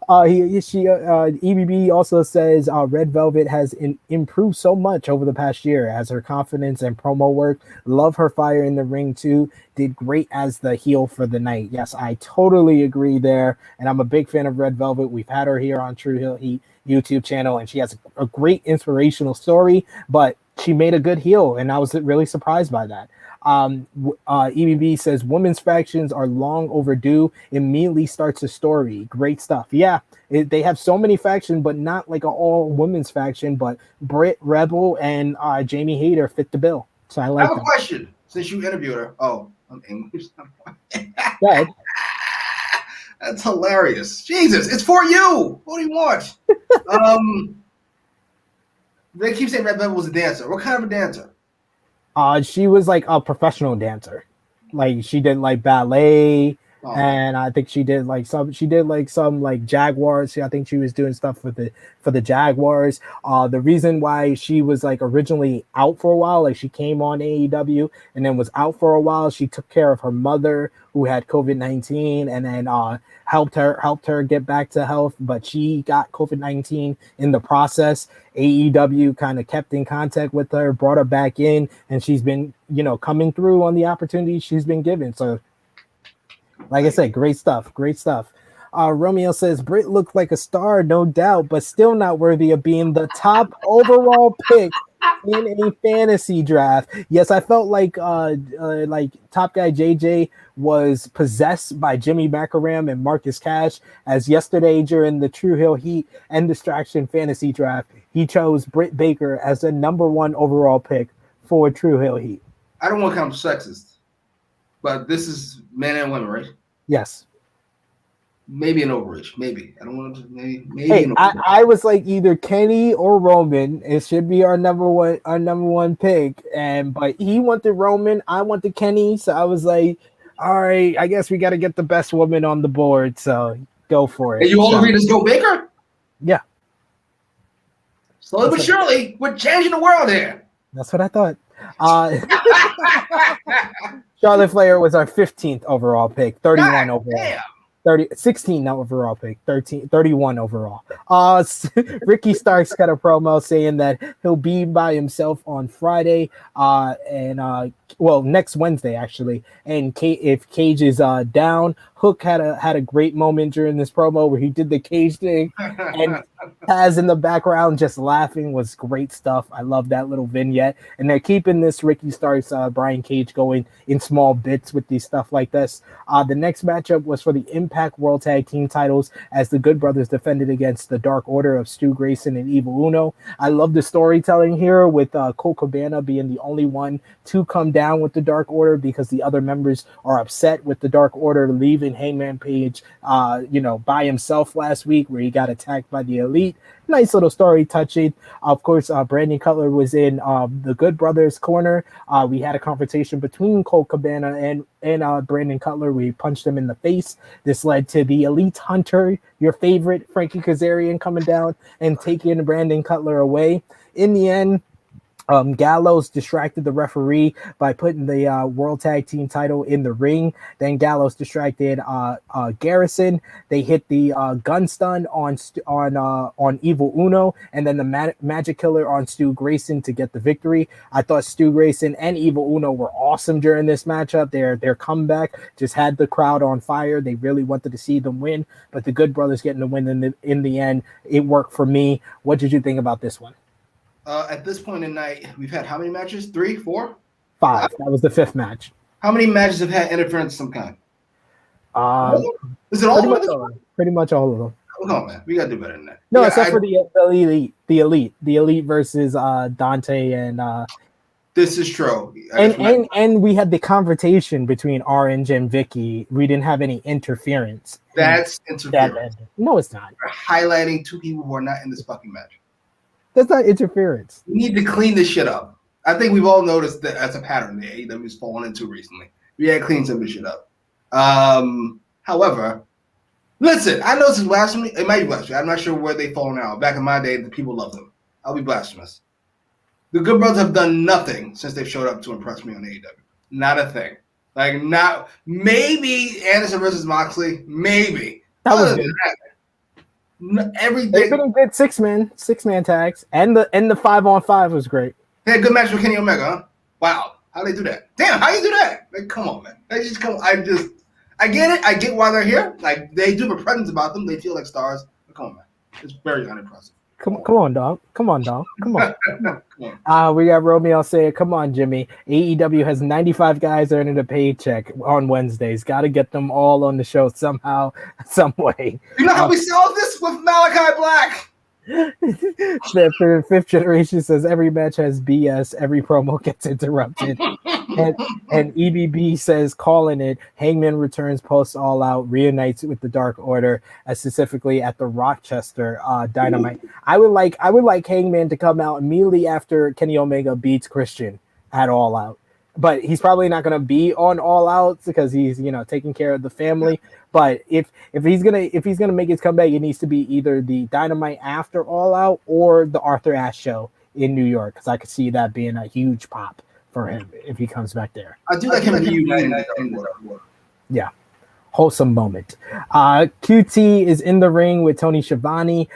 EBB also says Red Velvet has improved so much over the past year as her confidence and promo work. Love her fire in the ring too. Did great as the heel for the night. Yes, I totally agree there. And I'm a big fan of Red Velvet. We've had her here on True Heel Heat YouTube channel, and she has a great inspirational story, but she made a good heel, and I was really surprised by that. EBB says women's factions are long overdue. Immediately starts a story. Great stuff. Yeah, they have so many factions, but not like an all women's faction. But Britt, Rebel, and Jamie Hayter fit the bill. So I like.
I have a question since you interviewed her. Oh, I'm English.
Go ahead.
That's hilarious. Jesus, it's for you. What do you want? They keep saying Red Velvet was a dancer. What kind of a dancer?
She was like a professional dancer. Like she did like ballet, and I think she did like some Jaguars. I think she was doing stuff for the Jaguars. The reason why she was like originally out for a while, like she came on AEW and then was out for a while, she took care of her mother who had COVID-19, and then helped her get back to health, but she got COVID-19 in the process. AEW kind of kept in contact with her, brought her back in, and she's been, coming through on the opportunities she's been given. So, like I said, great stuff. Romeo says Britt looked like a star, no doubt, but still not worthy of being the top overall pick in a fantasy draft. Yes, I felt like Top Guy JJ was possessed by Jimmy Macram and Marcus Cash, as yesterday during the True Hill Heat and Distraction fantasy draft, he chose Britt Baker as the number 1 overall pick for True Hill Heat.
I don't want to come sexist, but this is men and women, right?
Yes.
Maybe an overreach. Maybe. I don't want to. Maybe.
Hey, I was like either Kenny or Roman. It should be our number one pick. But he wanted Roman. I wanted Kenny. So I was like, all right, I guess we got to get the best woman on the board. So go for it.
And you all agree to go Baker?
Yeah.
Slowly but surely, we're changing the world here.
That's what I thought. Charlotte Flair was our 15th overall pick, 31 overall.
Damn.
16 overall pick, 31 overall. Ricky Starks got a promo saying that he'll be by himself on Friday, next Wednesday actually. And if Cage is down, Hook had a great moment during this promo where he did the Cage thing, and Taz in the background just laughing was great stuff. I love that little vignette, and they're keeping this Ricky Starks, Brian Cage going in small bits with these stuff like this. The next matchup was for the Impact World Tag Team titles as the Good Brothers defended against the Dark Order of Stu Grayson and Evil Uno. I love the storytelling here with Colt Cabana being the only one to come down with the Dark Order because the other members are upset with the Dark Order leaving Hangman Page, by himself last week where he got attacked by the Elite. Nice little story, touching. Of course, Brandon Cutler was in the Good Brothers corner. We had a confrontation between Colt Cabana and Brandon Cutler. We punched him in the face. This led to the Elite Hunter, your favorite, Frankie Kazarian, coming down and taking Brandon Cutler away. In the end, Gallows distracted the referee by putting the World Tag Team title in the ring. Then Gallows distracted Garrison. They hit the gun stun on Evil Uno, and then the Magic Killer on Stu Grayson to get the victory. I thought Stu Grayson and Evil Uno were awesome during this matchup. Their comeback just had the crowd on fire. They really wanted to see them win, but the Good Brothers getting the win in the end, it worked for me. What did you think about this one?
At this point in night, we've had how many matches? 3, 4?
5. That was the 5th match.
How many matches have had interference of some kind? Is it
all
of them?
Pretty much all of them.
Come on, man. We got to do better than that.
No, except for the elite. The elite versus Dante and...
this is true.
And we had the confrontation between Orange and Vicky. We didn't have any interference.
That's interference.
No, it's not.
We're highlighting 2 people who are not in this fucking match.
That's not interference.
We need to clean this shit up. I think we've all noticed that as a pattern that AEW's fallen into recently. We had to clean some of this shit up. However, listen, I know this is blasphemy. It might be blasphemy. I'm not sure where they fall now. Back in my day, the people loved them. I'll be blasphemous. The Good Brothers have done nothing since they've showed up to impress me on AEW. Not a thing. Like, not maybe Anderson versus Moxley. Maybe.
That was good.
Everything.
They've been good six man tags, and the 5-on-5 was great.
They had a good match with Kenny Omega, huh? Wow, how they do that? Damn, how you do that? Like, come on, man. They just come. I get it. I get why they're here. Like, they do have a presence about them. They feel like stars. But come on, man. It's very unimpressive.
Come on, dog. Come on. We got Romeo saying, "Come on, Jimmy. AEW has 95 guys earning a paycheck on Wednesdays. Got to get them all on the show somehow, some way."
You know how we solve this with Malachi Black?
The 5th generation says every match has BS, every promo gets interrupted. and EBB says, calling it, Hangman returns post All Out, reunites with the Dark Order, specifically at the Rochester Dynamite. I would like Hangman to come out immediately after Kenny Omega beats Christian at All Out. But he's probably not going to be on All Out because he's, taking care of the family. But if he's gonna make his comeback, it needs to be either the Dynamite after All Out or the Arthur Ashe show in New York, because I could see that being a huge pop for him if he comes back there.
I do like him reuniting.
Yeah. Wholesome moment. QT is in the ring with Tony Schiavone.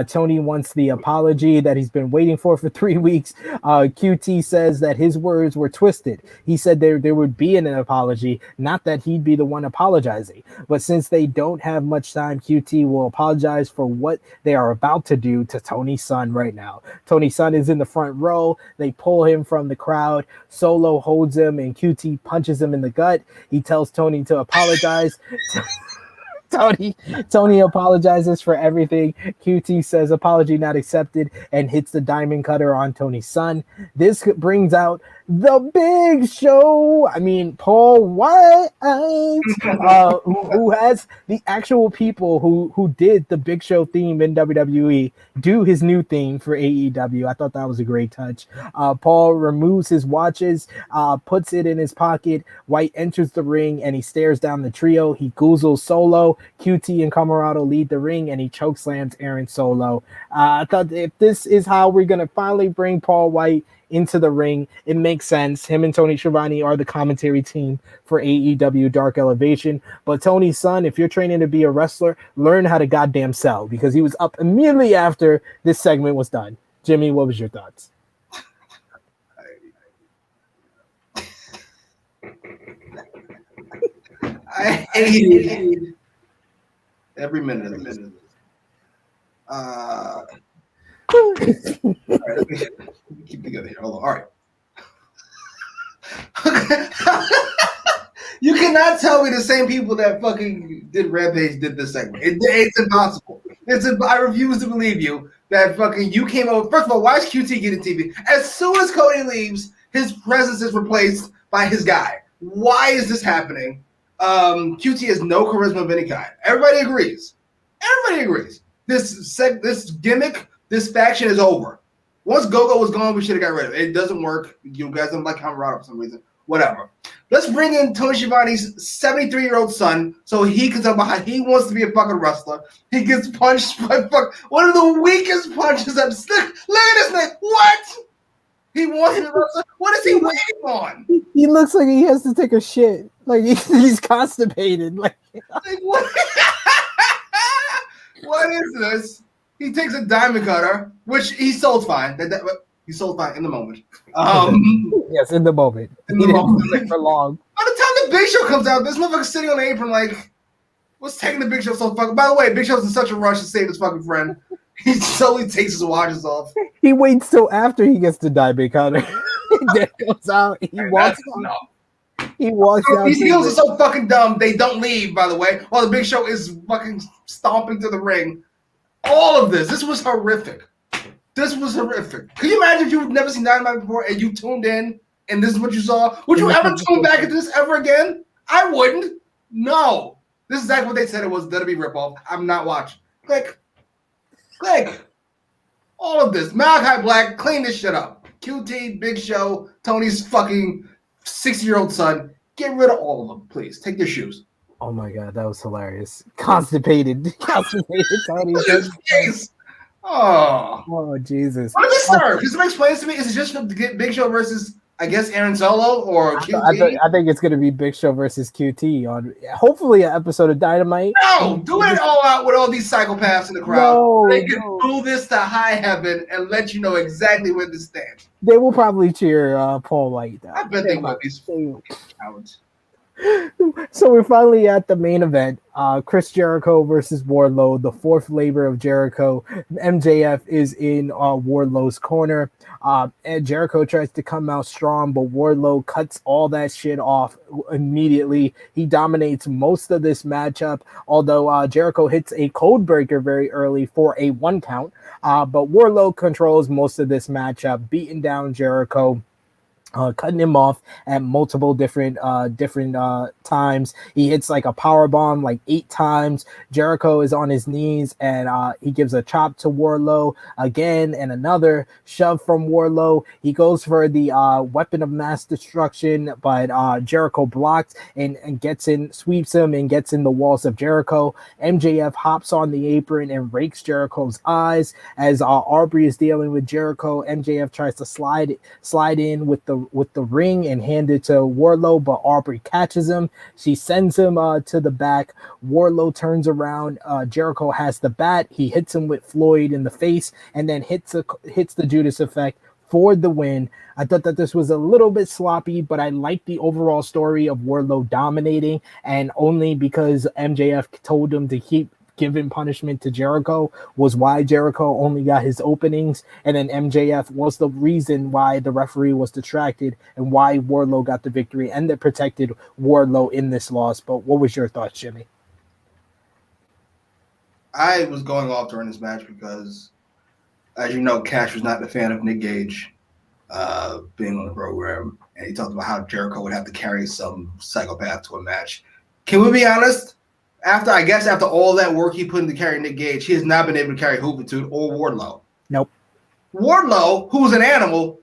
Tony wants the apology that he's been waiting for 3 weeks. QT says that his words were twisted. He said there would be an apology, not that he'd be the one apologizing. But since they don't have much time, QT will apologize for what they are about to do to Tony's son right now. Tony's son is in the front row. They pull him from the crowd. Solo holds him and QT punches him in the gut. He tells Tony to apologize. Tony apologizes for everything. QT says apology not accepted and hits the diamond cutter on Tony's son. This brings out the Big Show. I mean, Paul White, who has the actual people who did the Big Show theme in WWE do his new theme for AEW. I thought that was a great touch. Paul removes his watches, puts it in his pocket. White enters the ring and he stares down the trio. He goozles Solo. QT and Camarado lead the ring and he chokeslams Aaron Solo. I thought if this is how we're going to finally bring Paul White into the ring, it makes sense. Him and Tony Schiavone are the commentary team for AEW Dark Elevation. But Tony's son, if you're training to be a wrestler, learn how to goddamn sell, because he was up immediately after this segment was done. Jimmy, what was your thoughts?
I hated every minute of this. All right, let me keep together here. Hold on. All right. You cannot tell me the same people that fucking did Rampage did this segment. It's impossible. I refuse to believe you that fucking you came over. First of all, why is QT getting TV? As soon as Cody leaves, his presence is replaced by his guy. Why is this happening? QT has no charisma of any kind. Everybody agrees. This gimmick, this faction is over. Once Gogo was gone, we should have got rid of it. It doesn't work. You guys don't like Camarado for some reason. Whatever. Let's bring in Tony Schiavone's 73-year-old son so he can talk about how he wants to be a fucking wrestler. He gets punched by one of the weakest punches I've seen. Look at this thing. What? He wants to wrestle. What is he waiting on?
He looks like he has to take a shit. Like he's constipated. Like
what? What is this? He takes a diamond cutter, which he sold fine. He sold fine in the moment.
Yes, in the moment.
In the moment.
Didn't for long.
By the time the Big Show comes out, this motherfucker sitting on the apron like, what's taking the Big Show so fucking? By the way, Big Show's in such a rush to save his fucking friend. He slowly takes his watches off.
He waits till after he gets the diamond cutter. Then goes out. He walks out.
These heels are so fucking dumb. They don't leave, by the way, while the Big Show is fucking stomping to the ring. All of this was horrific. This was horrific. Can you imagine if you've never seen Dynamite before and you tuned in and this is what you saw? Would you ever tune back into this ever again? I wouldn't. No. This is exactly what they said it was. That'll be ripoff. I'm not watching. Click. All of this. Malachi Black, clean this shit up. QT, Big Show, Tony's fucking 60-year-old son. Get rid of all of them, please. Take your shoes.
Oh my god, that was hilarious. Constipated Tony. Oh Jesus.
What does this serve? Can somebody explain this to me? Is it just to get Big Show versus, I guess, Aaron Solo or QT?
I think it's going to be Big Show versus QT on hopefully an episode of Dynamite.
No, do it all out with all these psychopaths in the crowd. They can do this to high heaven and let you know exactly where this stands.
They will probably cheer Paul White down.
I bet they will. These cowards.
So we're finally at the main event. Chris Jericho versus Wardlow, the fourth Labour of Jericho. MJF is in Wardlow's corner. And Jericho tries to come out strong, but Wardlow cuts all that shit off immediately. He dominates most of this matchup, although Jericho hits a code breaker very early for a 1 count. But Wardlow controls most of this matchup, beating down Jericho. Cutting him off at multiple different times. He hits like a power bomb like 8 times. Jericho is on his knees and he gives a chop to Wardlow again and another shove from Wardlow. He goes for the weapon of mass destruction, but Jericho blocks and gets in, sweeps him and gets in the walls of Jericho. MJF hops on the apron and rakes Jericho's eyes as Aubrey is dealing with Jericho. MJF tries to slide in with the ring and hand it to Wardlow, but Aubrey catches him. She sends him to the back. Wardlow turns around. Jericho has the bat. He hits him with Floyd in the face and then hits the Judas effect for the win. I thought that this was a little bit sloppy, but I like the overall story of Wardlow dominating, and only because MJF told him to keep giving punishment to Jericho was why Jericho only got his openings, and then MJF was the reason why the referee was distracted and why Wardlow got the victory and that protected Wardlow in this loss. But what was your thoughts, Jimmy?
I was going off during this match because, as you know, Cash was not a fan of Nick Gage being on the program, and he talked about how Jericho would have to carry some psychopath to a match. Can we be honest? After all that work he put into carrying Nick Gage, he has not been able to carry Juventud or Wardlow.
Nope.
Wardlow, who's an animal,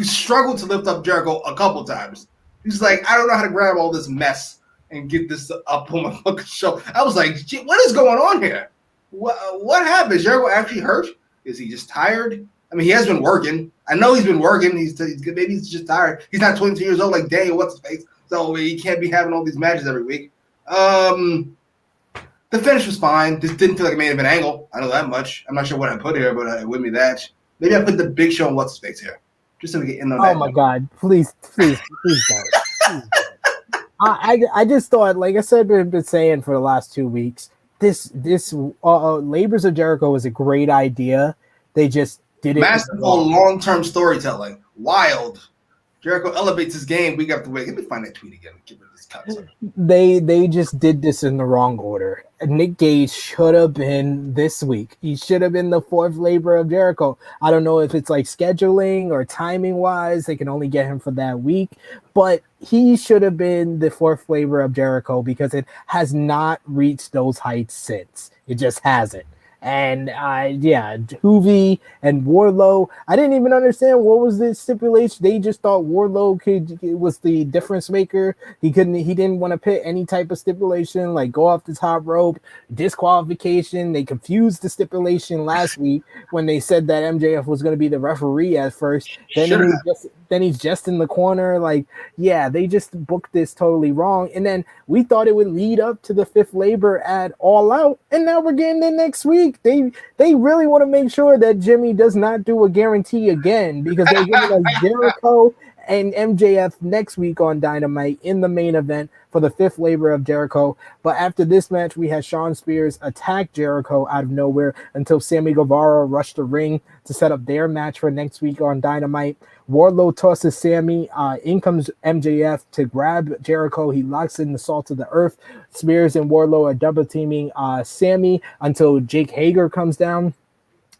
struggled to lift up Jericho a couple times. He's like, I don't know how to grab all this mess and get this up on my fucking show. I was like, what is going on here? What happened? Is Jericho actually hurt? Is he just tired? I mean, he has been working. I know he's been working. Maybe he's just tired. He's not 22 years old like Daniel What's-His-Face, so he can't be having all these matches every week. The finish was fine. This didn't feel like a main event angle. I know that much. I'm not sure what I put here, but it would be that. Maybe I put the Big Show and What's-His-Face here. Just so we get in on that.
Oh my God. Please don't. I just thought, like I said, we've been saying for the last 2 weeks, this Labours of Jericho was a great idea. They just did it.
Masterful long-term storytelling. Wild. Jericho elevates his game week after week. Let me find that tweet again. Get rid of this concept.
They just did this in the wrong order. Nick Gage should have been this week. He should have been the fourth Labour of Jericho. I don't know if it's like scheduling or timing wise. They can only get him for that week, but he should have been the fourth Labour of Jericho because it has not reached those heights since. It just hasn't. And Hoovy and Wardlow. I didn't even understand what was the stipulation. They just thought Wardlow was the difference maker. He didn't want to put any type of stipulation like go off the top rope, disqualification. They confused the stipulation last week when they said that MJF was going to be the referee at first. Then he's just in the corner. Like, yeah, they just booked this totally wrong. And then we thought it would lead up to the fifth Labor at All Out, and now we're getting it next week. They really want to make sure that Jimmy does not do a guarantee again, because they're giving us Jericho and MJF next week on Dynamite in the main event for the fifth Labor of Jericho. But after this match, we had Shawn Spears attack Jericho out of nowhere until Sammy Guevara rushed the ring to set up their match for next week on Dynamite. Wardlow tosses Sammy. In comes MJF to grab Jericho. He locks in the Salt of the Earth. Spears and Wardlow are double teaming Sammy until Jake Hager comes down.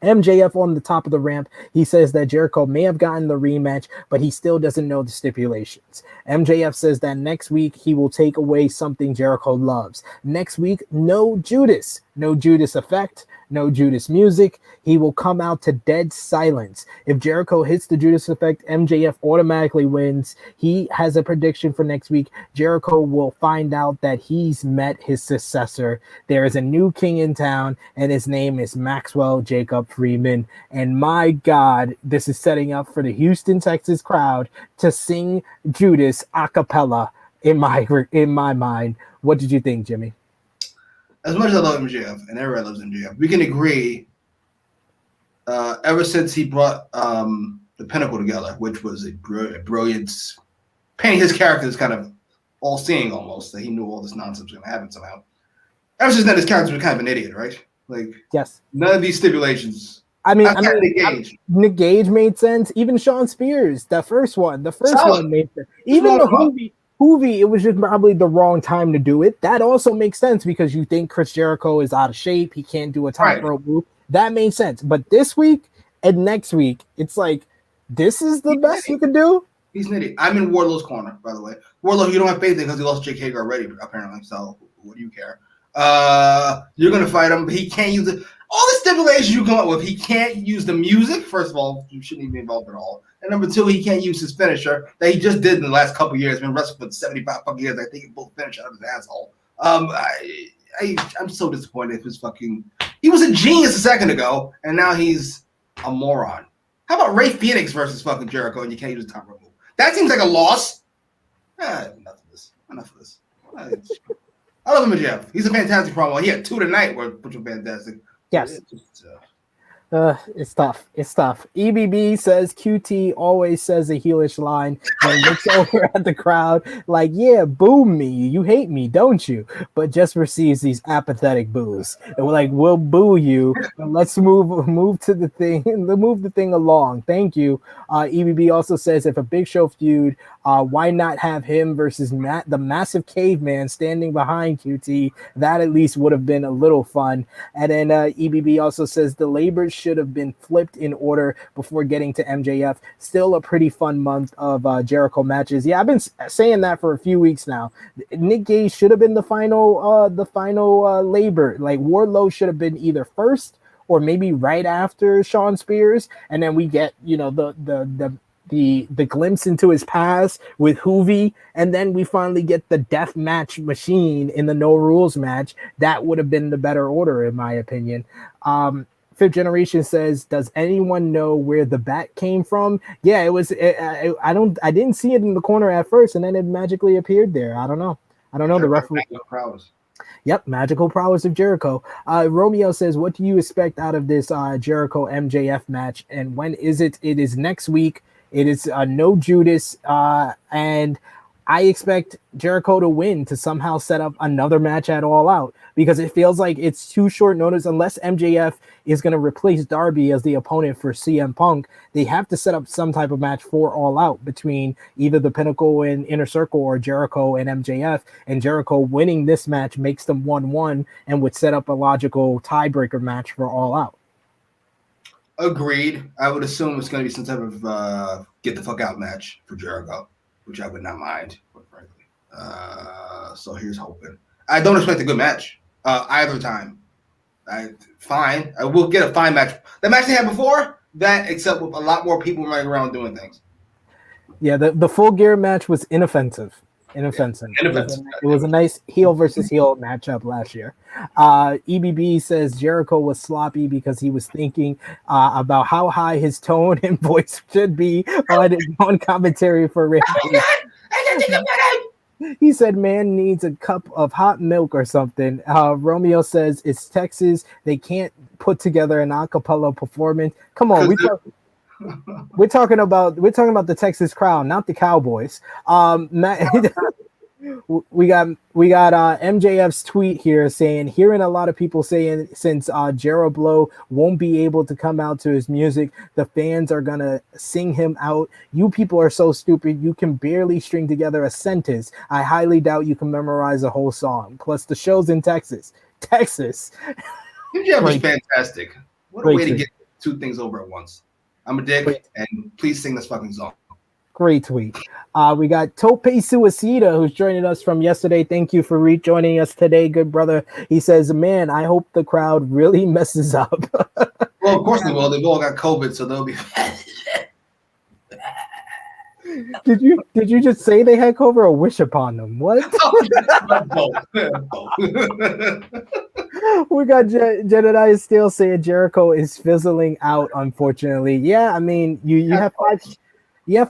MJF on the top of the ramp. He says that Jericho may have gotten the rematch, but he still doesn't know the stipulations. MJF says that next week he will take away something Jericho loves. Next week, no Judas. No Judas effect. No Judas music. He will come out to dead silence. If Jericho hits the Judas effect, MJF automatically wins. He has a prediction for next week. Jericho will find out that he's met his successor. There is a new king in town, and his name is Maxwell Jacob Freeman. And my God, this is setting up for the Houston, Texas crowd to sing Judas a cappella in my mind. What did you think, Jimmy?
As much as I love MJF, and everybody loves MJF, we can agree, ever since he brought the Pinnacle together, which was a brilliant, painting his character as kind of all-seeing almost, that he knew all this nonsense was going to happen somehow. Ever since then, his character was kind of an idiot, right? Like,
yes,
none of these stipulations.
I mean, Nick Gage made sense. Even Shawn Spears, the first one made sense. Even the Hoovy, it was just probably the wrong time to do it. That also makes sense because you think Chris Jericho is out of shape. He can't do a top rope move. That made sense. But this week and next week, it's like, this is the best you can do?
He's an idiot. I'm in Wardlow's corner, by the way. Wardlow, you don't have faith in because he lost Jake Hager already, apparently. So what do you care? You're going to fight him, but he can't use it. All the stipulations you come up with, he can't use the music. First of all, you shouldn't even be involved at all. And number two, he can't use his finisher that he just did in the last couple of years. Been wrestling for 75 fucking years. I think he pulled the finish out of his asshole. I'm so disappointed if his fucking. He was a genius a second ago, and now he's a moron. How about Ray Phoenix versus fucking Jericho, and you can't use the top rope move? That seems like a loss. Enough of this. I love him, Jeff. He's a fantastic promo. He had 2 tonight, which was fantastic.
Yes. It's tough. EBB says QT always says a heelish line and looks over at the crowd like, yeah, boo me. You hate me, don't you? But just receives these apathetic boos. And we're like, we'll boo you. Let's move the thing along. Thank you. EBB also says if a Big Show feud, why not have him versus the massive caveman standing behind QT? That at least would have been a little fun. And then EBB also says the Labor should have been flipped in order before getting to MJF. Still a pretty fun month of Jericho matches. Yeah, I've been saying that for a few weeks now. Nick Gage should have been the final Labor. Like Wardlow should have been either first or maybe right after Shawn Spears, and then we get the glimpse into his past with Hoovy, and then we finally get the death match machine in the no rules match. That would have been the better order, in my opinion. Fifth Generation says, does anyone know where the bat came from? Yeah, it was. I didn't see it in the corner at first, and then it magically appeared there. I don't know. The referee. Yep, magical prowess of Jericho. Romeo says, what do you expect out of this Jericho MJF match, and when is it? It is next week. It is no Judas, and I expect Jericho to win to somehow set up another match at All Out, because it feels like it's too short notice. Unless MJF is going to replace Darby as the opponent for CM Punk, they have to set up some type of match for All Out between either the Pinnacle and Inner Circle or Jericho and MJF, and Jericho winning this match makes them 1-1 and would set up a logical tiebreaker match for All Out.
Agreed. I would assume it's going to be some type of get the fuck out match for Jericho, which I would not mind, quite frankly. So here's hoping. I don't expect a good match either time. Fine. I will get a fine match. The match they had before that, except with a lot more people running around doing things.
Yeah, the Full Gear match was inoffensive. Inoffensive.
Yeah,
It was a nice heel versus heel matchup last year. EBB says Jericho was sloppy because he was thinking about how high his tone and voice should be on commentary for Rampage. He said, "Man needs a cup of hot milk or something." Romeo says, "It's Texas. They can't put together an a cappella performance." Come on, we're talking about the Texas crowd, not the Cowboys. We got MJF's tweet here saying, hearing a lot of people saying since Jero won't be able to come out to his music, the fans are gonna sing him out. You people are so stupid. You can barely string together a sentence. I highly doubt you can memorize a whole song. Plus the show's in Texas.
MJF was fantastic. What a way to get two things over at once. I'm a dick, and please sing this fucking song.
Great tweet. We got Tope Suicida, who's joining us from yesterday. Thank you for rejoining us today, good brother. He says, "Man, I hope the crowd really messes up."
Well, of course they will. They've all got COVID, so they'll be.
Did you just say they had COVID or wish upon them? What? We got Jedediah Steele saying Jericho is fizzling out, unfortunately. Yeah, I mean, you have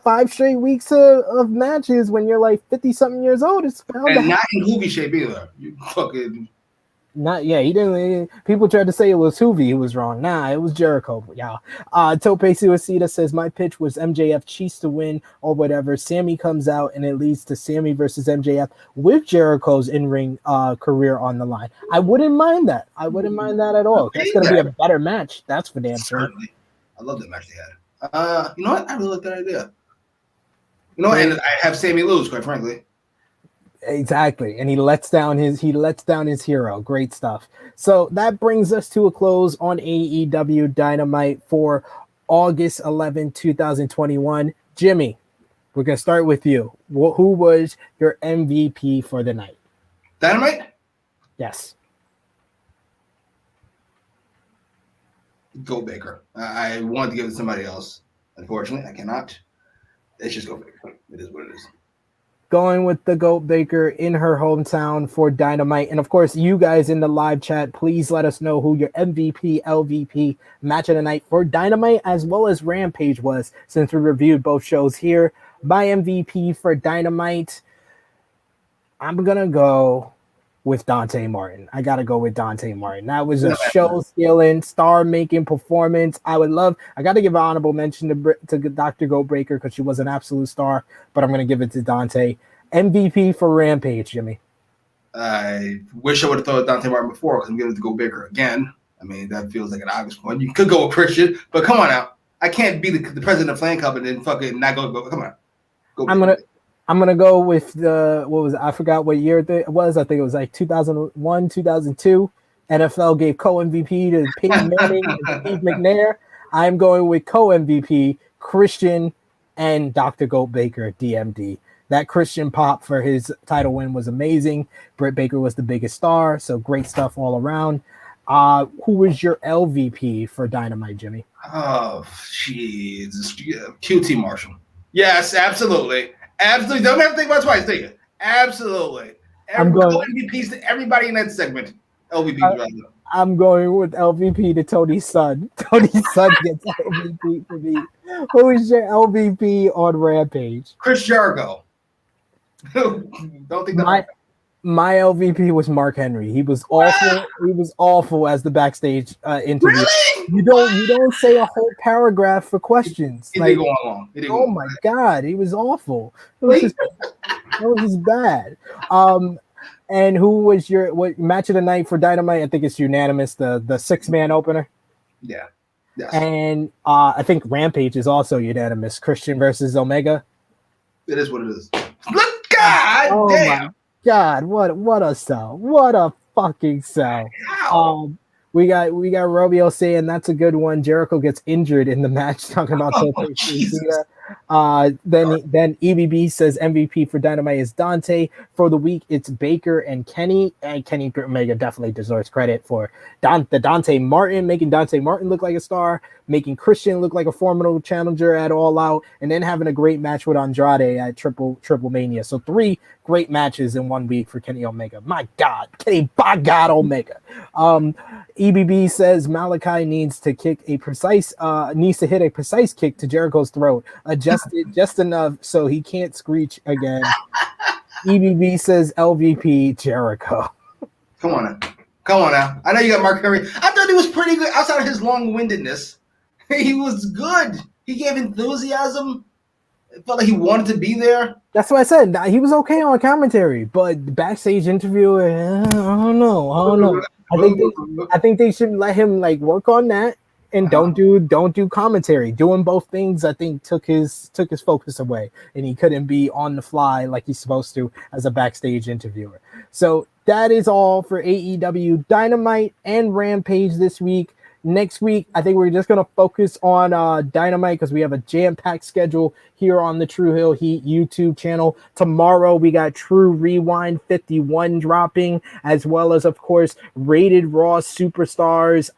five straight weeks of matches when you're like 50-something years old. It's bound
and not in Hoovy shape either. You fucking
he didn't. People tried to say it was Hoovy who was wrong. Nah, it was Jericho. Yeah. Tope Suicida says my pitch was MJF cheats to win or whatever. Sammy comes out and it leads to Sammy versus MJF with Jericho's in-ring career on the line. I wouldn't mind that. I wouldn't mind that at all. That's gonna be a better match. That's for damn sure.
I love that match they had. You know what? I really like that idea. You know, and I have Sammy lose, quite frankly.
Exactly, and he lets down his hero. Great stuff. So that brings us to a close on AEW Dynamite for August 11, 2021. Jimmy, we're gonna start with you. Who was your MVP for the night?
Dynamite?
Yes.
Go Baker. I wanted to give it to somebody else. Unfortunately, I cannot. It's just Go Baker. It is what it is.
Going with the Goat Baker in her hometown for Dynamite. And of course, you guys in the live chat, please let us know who your MVP, LVP match of the night for Dynamite as well as Rampage was, since we reviewed both shows here. My MVP for Dynamite, I'm going to go with Dante Martin. I got to go with Dante Martin. That was a show-stealing, star-making performance. I got to give an honorable mention to Dr. Goatbreaker because she was an absolute star, but I'm going to give it to Dante. MVP for Rampage, Jimmy.
I wish I would have thought of Dante Martin before because I'm giving it to Goatbreaker again. I mean, that feels like an obvious one. You could go with Christian, but come on now. I can't be the president of Flame Cup and then fucking not go. Come on.
I'm gonna go with I forgot what year it was. I think it was like 2001, 2002. NFL gave co-MVP to Peyton Manning and Steve McNair. I'm going with co-MVP Christian and Dr. Goat Baker, DMD. That Christian pop for his title win was amazing. Britt Baker was the biggest star, so great stuff all around. Who was your LVP for Dynamite, Jimmy?
Oh, jeez. QT Marshall. Yes, absolutely. Absolutely. Don't have to think about it twice, do you? Absolutely. MVPs to everybody in that segment. LVP.
I'm going with LVP to Tony's son. Tony's son gets LVP for me. Who is your LVP on Rampage?
Chris Jericho. Don't think that.
My LVP was Mark Henry. He was awful. He was awful as the backstage interview.
Really?
You don't say a whole paragraph for questions.
He didn't go on long.
Oh my God, he was awful. It was just bad. And who was your match of the night for Dynamite? I think it's unanimous. The 6-man opener.
Yeah. Yes.
And I think Rampage is also unanimous. Christian versus Omega.
It is what it is. God damn.
My God, what a sell. What a fucking sell. We got Romeo saying that's a good one. Jericho gets injured in the match, talking about
Oh,
Tope
Jesus.
Suicida. Then EBB says MVP for Dynamite is Dante. For the week, it's Baker and Kenny. And Kenny Omega definitely deserves credit for Dante Martin, making Dante Martin look like a star, making Christian look like a formidable challenger at All Out, and then having a great match with Andrade at Triple Mania. So 3 great matches in 1 week for Kenny Omega. My God, Kenny by God Omega. EBB says Malachi needs to hit a precise kick to Jericho's throat, adjusted just enough so he can't screech again. EBB says LVP Jericho.
Come on now. I know you got Mark Henry. I thought he was pretty good outside of his long-windedness. He was good. He gave enthusiasm. It felt like he wanted to be there.
That's what I said. He was okay on commentary, but the backstage interview, I don't know. I think they should let him like work on that and don't do commentary. Doing both things, I think, took his focus away, and he couldn't be on the fly like he's supposed to as a backstage interviewer. So that is all for AEW Dynamite and Rampage this week. Next week, I think we're just going to focus on Dynamite because we have a jam-packed schedule here on the True Hill Heat YouTube channel. Tomorrow, we got True Rewind 51 dropping, as well as, of course, Rated Raw Superstars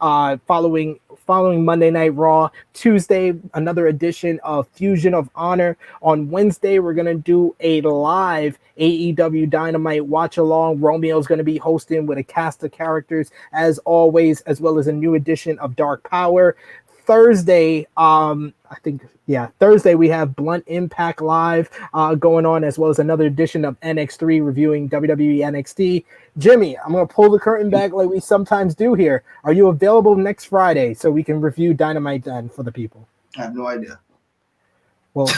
following Monday Night Raw. Tuesday, another edition of Fusion of Honor. On Wednesday, we're going to do a live AEW Dynamite watch along. Romeo's going to be hosting with a cast of characters as always, as well as a new edition of Dark Power. Thursday, Thursday we have Blunt Impact Live going on, as well as another edition of NX3 reviewing WWE NXT. Jimmy, I'm going to pull the curtain back like we sometimes do here. Are you available next Friday so we can review Dynamite then for the people?
I have no idea.
Well,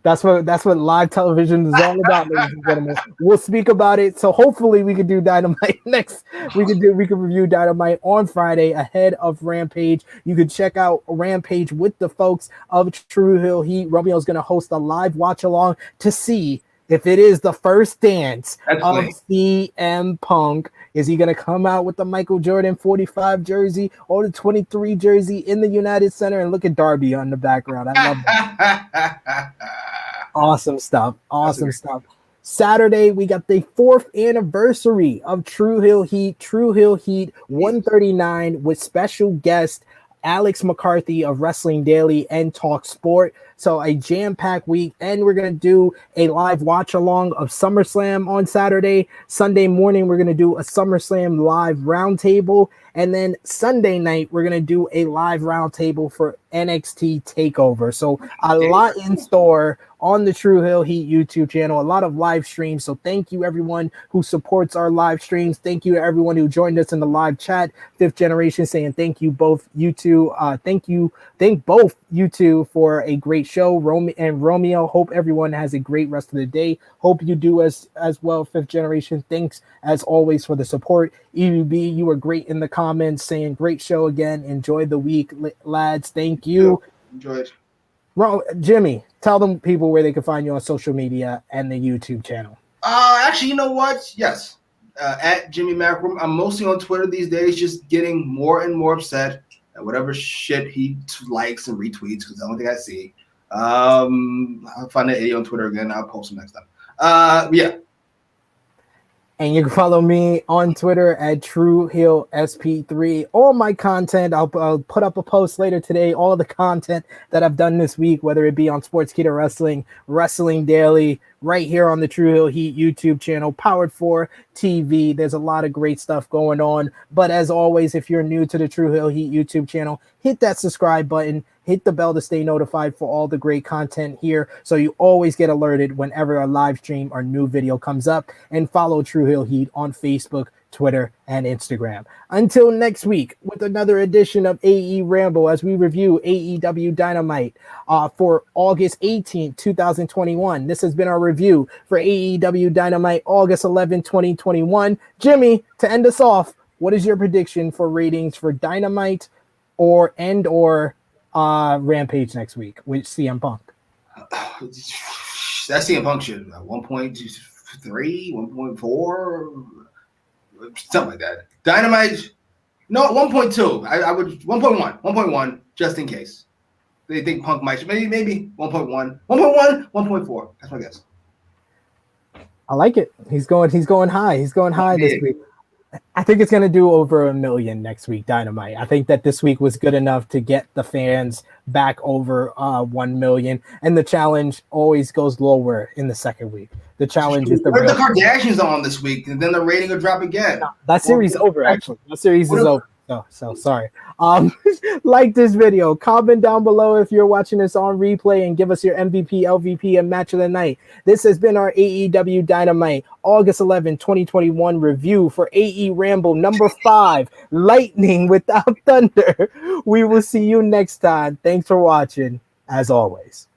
that's what live television is all about, ladies and gentlemen. We'll speak about it. So hopefully we can do Dynamite next. We can review Dynamite on Friday ahead of Rampage. You can check out Rampage with the folks of True Hill Heat. Romeo's going to host a live watch along to see if it is the first dance of CM Punk. Is he going to come out with the Michael Jordan 45 jersey or the 23 jersey in the United Center? And look at Darby on the background. I love that. Awesome stuff. Saturday, we got the 4th anniversary of True Hill Heat 139 with special guest Alex McCarthy of Wrestling Daily and Talk Sport. So a jam-packed week, and we're going to do a live watch-along of SummerSlam on Saturday. Sunday morning, we're going to do a SummerSlam live roundtable, and then Sunday night, we're going to do a live roundtable for NXT TakeOver. So a lot in store on the True Hill Heat YouTube channel, a lot of live streams. So thank you everyone who supports our live streams. Thank you to everyone who joined us in the live chat. Fifth Generation saying thank you both you two. Thank both you two for a great show. Romeo, hope everyone has a great rest of the day. Hope you do as well, Fifth Generation. Thanks as always for the support. EUB, you were great in the comments saying great show again. Enjoy the week, lads. Thank you.
Enjoyed.
Jimmy, tell them people where they can find you on social media and the YouTube channel.
Actually, you know what? Yes. At Jimmy Macram. I'm mostly on Twitter these days, just getting more and more upset at whatever shit he likes and retweets, because the only thing I see. I'll find that idiot on Twitter again. I'll post him next time. Yeah.
And you can follow me on Twitter at TrueHillSP3. All my content, I'll put up a post later today, all the content that I've done this week, whether it be on Sportskeeda Wrestling, Wrestling Daily, right here on the True Hill Heat YouTube channel, powered for TV. There's a lot of great stuff going on. But as always, if you're new to the True Hill Heat YouTube channel, hit that subscribe button, hit the bell to stay notified for all the great content here so you always get alerted whenever a live stream or new video comes up, and follow True Hill Heat on Facebook, Twitter, and Instagram. Until next week with another edition of AEWramble as we review AEW Dynamite for August 18th, 2021. This has been our review for AEW Dynamite August 11, 2021. Jimmy, to end us off, what is your prediction for ratings for Dynamite or Rampage next week with CM Punk?
That CM Punk shit, 1.3, 1.4. something like that. Dynamite, no, 1.2. I would 1.1, just in case. They think Punk might maybe 1.1, 1.4. That's my guess.
I like it. He's going high. He's going high this week. I think it's going to do over 1 million next week, Dynamite. I think that this week was good enough to get the fans back over 1 million. And the challenge always goes lower in the second week. The challenge is the
Kardashians on this week, and then the rating will drop again.
No, that series is over, actually. That series is over. So sorry. Like this video, comment down below if you're watching this on replay, and give us your MVP, LVP, and match of the night. This has been our AEW Dynamite August 11, 2021 review for AEWramble number 5, Lightning Without Thunder. We will see you next time. Thanks for watching, as always.